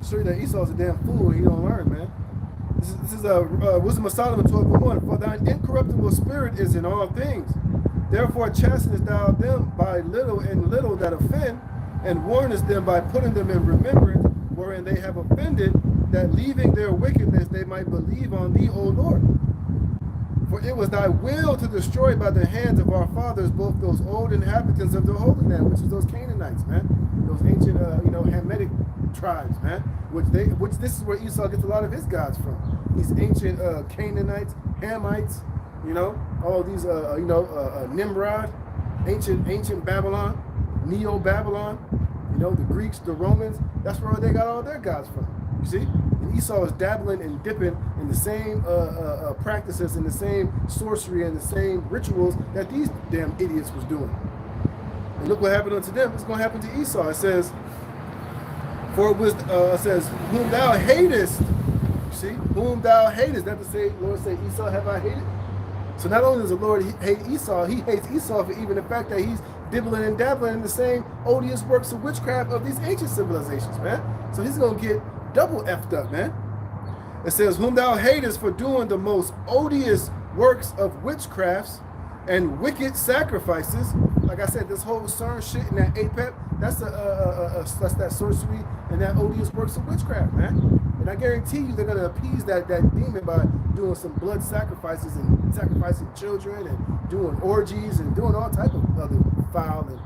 S1: show you that Esau's a damn fool. He don't learn, man. This is Wisdom of Solomon 12:1. For thine incorruptible spirit is in all things. Therefore chastenest thou them by little and little that offend, and warnest them by putting them in remembrance, wherein they have offended, that leaving their wickedness they might believe on thee, O Lord. For it was thy will to destroy by the hands of our fathers both those old inhabitants of the Holy Land, which is those Canaanites, man, those ancient, Hamitic tribes, man. Which this is where Esau gets a lot of his gods from. These ancient Canaanites, Hamites, all these, Nimrod, ancient Babylon, Neo-Babylon, the Greeks, the Romans. That's where they got all their gods from. You see? And Esau is dabbling and dipping in the same practices and the same sorcery and the same rituals that these damn idiots was doing. And look what happened unto them. It's going to happen to Esau. It says, for it was, whom thou hatest. You see? Whom thou hatest. That to say, Lord say, Esau have I hated? So not only does the Lord hate Esau, he hates Esau for even the fact that he's dibbling and dabbling in the same odious works of witchcraft of these ancient civilizations, man. So he's going to get double effed up, man. It says, whom thou hatest for doing the most odious works of witchcrafts and wicked sacrifices. Like I said, this whole CERN shit and that APEP, that's that sorcery and that odious works of witchcraft, man. And I guarantee you they're going to appease that demon by doing some blood sacrifices and sacrificing children and doing orgies and doing all type of other foul and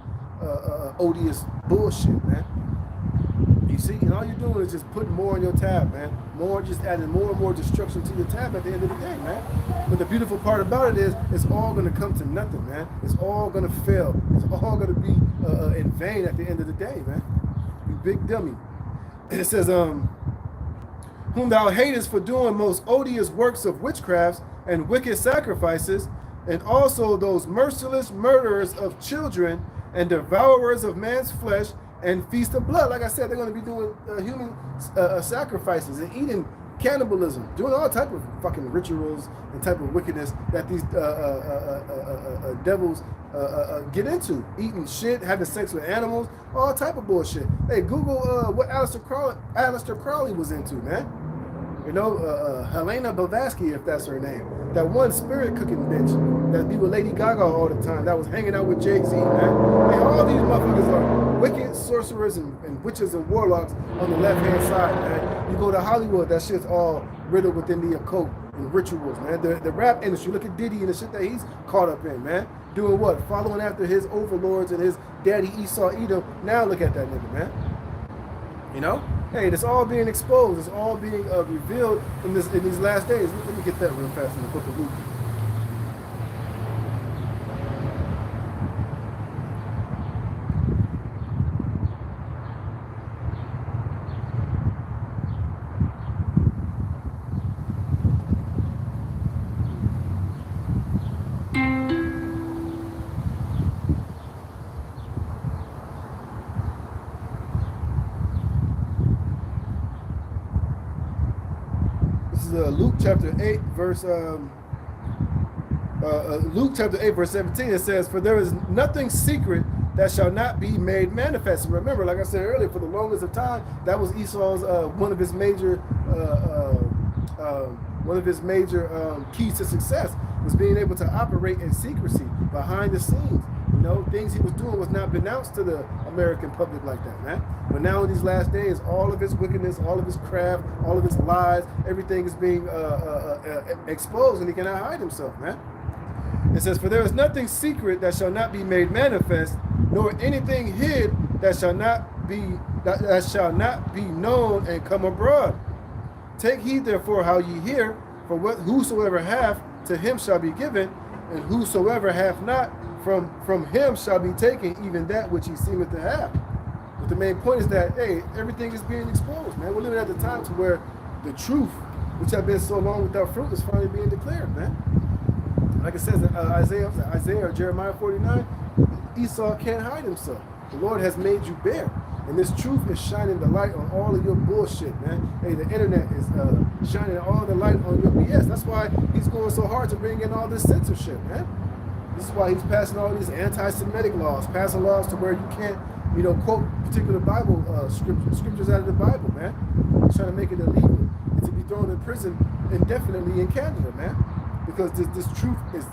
S1: odious bullshit, man. You see, and all you're doing is just putting more on your tab, man. Just adding more and more destruction to your tab at the end of the day, man. But the beautiful part about it is, it's all going to come to nothing, man. It's all going to fail. It's all going to be in vain at the end of the day, man. You big dummy. And it says, whom thou hatest for doing most odious works of witchcrafts and wicked sacrifices, and also those merciless murderers of children and devourers of man's flesh, and feast of blood. Like I said, they're going to be doing human sacrifices and eating cannibalism, doing all type of fucking rituals and type of wickedness that these devils get into. Eating shit, having sex with animals, all type of bullshit. Hey, Google what Aleister Crowley was into, man. Helena Blavatsky, if that's her name. That one spirit cooking bitch that be with Lady Gaga all the time, that was hanging out with Jay-Z, man. And all these motherfuckers are wicked sorcerers and witches and warlocks on the left-hand side, man. You go to Hollywood, that shit's all riddled within the occult and rituals, man. The rap industry, look at Diddy and the shit that he's caught up in, man. Doing what? Following after his overlords and his daddy Esau Edom. Now look at that nigga, man. Hey, it's all being exposed. It's all being revealed in these last days. Let me get that real fast in the book of Luke. Luke chapter 8, verse Luke chapter 8, verse 17. It says, "For there is nothing secret that shall not be made manifest." And remember, like I said earlier, for the longest of time, that was Esau's one of his major keys to success, was being able to operate in secrecy behind the scenes. Things he was doing was not denounced to the American public like that, man. But now in these last days, all of his wickedness, all of his craft, all of his lies, everything is being exposed, and he cannot hide himself, man. It says, "For there is nothing secret that shall not be made manifest, nor anything hid that shall not be known and come abroad. Take heed therefore how ye hear, for whosoever hath, to him shall be given, and whosoever hath not, from him shall be taken even that which he seemeth to have." But the main point is that, hey, everything is being exposed, man. We're living at the time to where the truth, which have been so long without fruit, is finally being declared, man. Like it says in Isaiah or Jeremiah 49, Esau can't hide himself. The Lord has made you bare. And this truth is shining the light on all of your bullshit, man. Hey, the internet is shining all the light on your BS. That's why he's going so hard to bring in all this censorship, man. This is why he's passing all these anti-Semitic laws, passing laws to where you can't, quote particular Bible scriptures out of the Bible, man. He's trying to make it illegal and to be thrown in prison indefinitely in Canada, man. Because this truth is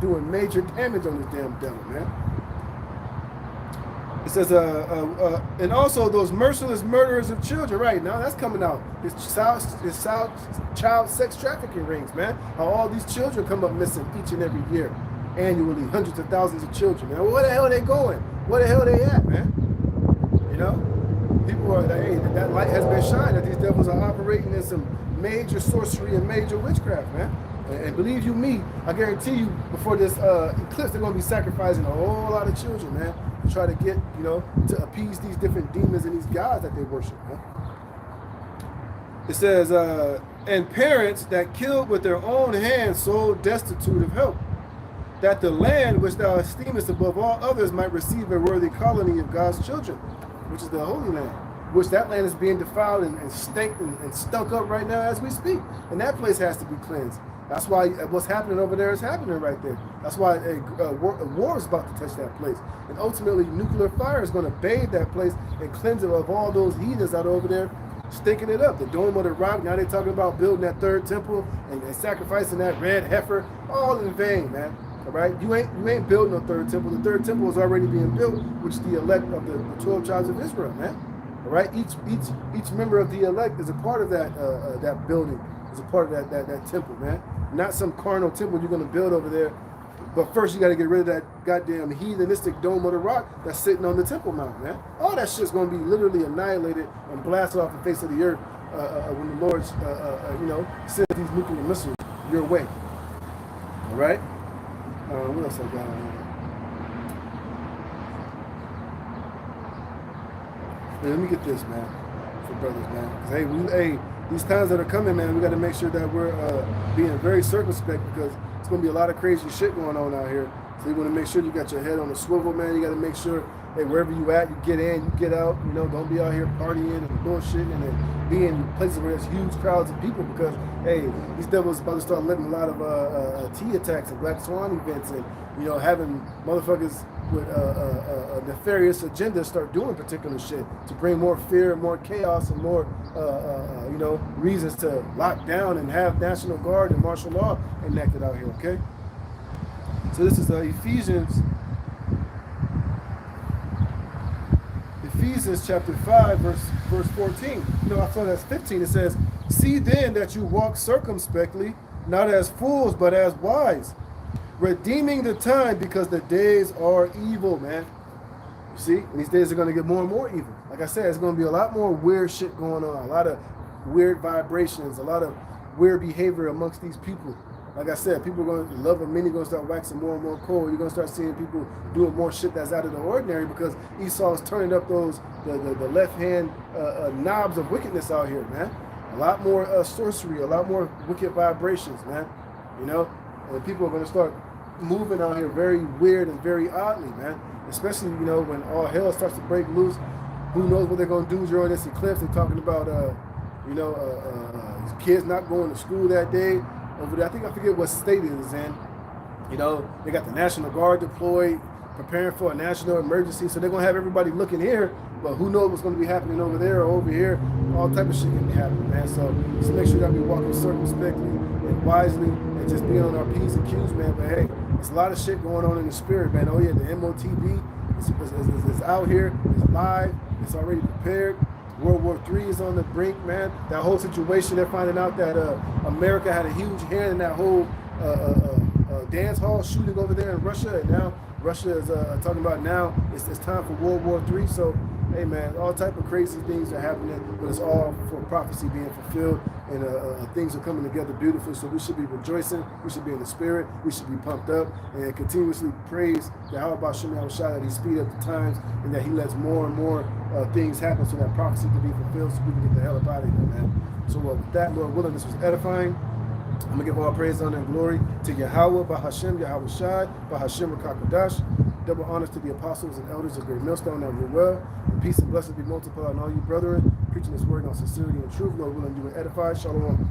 S1: doing major damage on this damn devil, man. It says, and also those merciless murderers of children. Right now, that's coming out. Child sex trafficking rings, man. How all these children come up missing each and every year, annually, hundreds of thousands of children. Man, where the hell are they going? Where the hell are they at, man? You know, people are like, hey, that light has been shined. That these devils are operating in some major sorcery and major witchcraft, man. And believe you me, I guarantee you, before this eclipse, they're going to be sacrificing a whole lot of children, man, to try to get, you know, to appease these different demons and these gods that they worship, man. It says, and parents that killed with their own hands so destitute of help, that the land which thou esteemest above all others might receive a worthy colony of God's children, which is the Holy Land, which that land is being defiled and stunk up right now as we speak. And that place has to be cleansed. That's why what's happening over there is happening right there. That's why a war is about to touch that place. And ultimately, nuclear fire is going to bathe that place and cleanse it of all those heathens that are over there stinking it up. The Dome of the Rock, now they're talking about building that third temple and sacrificing that red heifer, all in vain, man. All right? You ain't building a third temple. The third temple is already being built, which is the elect of the 12 tribes of Israel, man. All right? Each member of the elect is a part of that building, is a part of that temple, man. Not some carnal temple you're going to build over there. But first, you got to get rid of that goddamn heathenistic Dome of the Rock that's sitting on the Temple Mount, man. All that shit's going to be literally annihilated and blasted off the face of the earth when the Lord, you know, sends these nuclear missiles your way. All right? What else I got on here? Let me get this, man, for brothers, man. Hey, these times that are coming, man, we got to make sure that we're being very circumspect, because it's going to be a lot of crazy shit going on out here. So you want to make sure you got your head on a swivel, man. You got to make sure, hey, wherever you at, you get in, you get out. You know, don't be out here partying and bullshitting and then be in places where there's huge crowds of people, because, hey, these devils about to start letting a lot of T attacks and Black Swan events and, you know, having motherfuckers with a nefarious agenda start doing particular shit to bring more fear, more chaos, and more, you know, reasons to lock down and have National Guard and martial law enacted out here, okay? So this is Ephesians chapter 5, verse 14. No, I thought that's 15. It says, see then that you walk circumspectly, not as fools, but as wise, redeeming the time, because the days are evil, man. You see, and these days are going to get more and more evil. Like I said, it's going to be a lot more weird shit going on, a lot of weird vibrations, a lot of weird behavior amongst these people. Like I said, people are going to love of many, going to start waxing more and more cold. You're going to start seeing people doing more shit that's out of the ordinary, because Esau is turning up the left hand knobs of wickedness out here, man. A lot more sorcery, a lot more wicked vibrations, man. You know, and people are going to start moving out here very weird and very oddly, man. Especially, you know, when all hell starts to break loose. Who knows what they're going to do during this eclipse? They're talking about, you know, kids not going to school that day over there. I forget what state it is in. You know, they got the National Guard deployed, preparing for a national emergency. So they're going to have everybody looking here, but who knows what's going to be happening over there or over here. All type of shit can be happening, man. So just make sure that we walking circumspectly and wisely and just being on our P's and Q's, man. But hey, there's a lot of shit going on in the spirit, man. Oh yeah, the MOTB is out here, it's live, it's already prepared. World War III is on the brink, man. That whole situation, they're finding out that America had a huge hand in that whole dance hall shooting over there in Russia, and now Russia is talking about now it's time for World War III. So, hey, man, all type of crazy things are happening, but it's all for prophecy being fulfilled, and things are coming together beautifully. So we should be rejoicing. We should be in the spirit. We should be pumped up and continuously praise the Yahweh Shem Yahushua, that he speed up the times and that he lets more and more things happen so that prophecy can be fulfilled, so we can get the hell up out of here, man. So with that, Lord willing, this was edifying. I'm going to give all praise, honor, and glory to Yahweh, Bahashem, Yahweh Shai, Bahashem, Rakakadash. Double honors to the apostles and elders of Great Millstone that rule well. And peace and blessings be multiplied on all you brethren, preaching this word on sincerity and truth. Lord willing, you will edify. Shalom.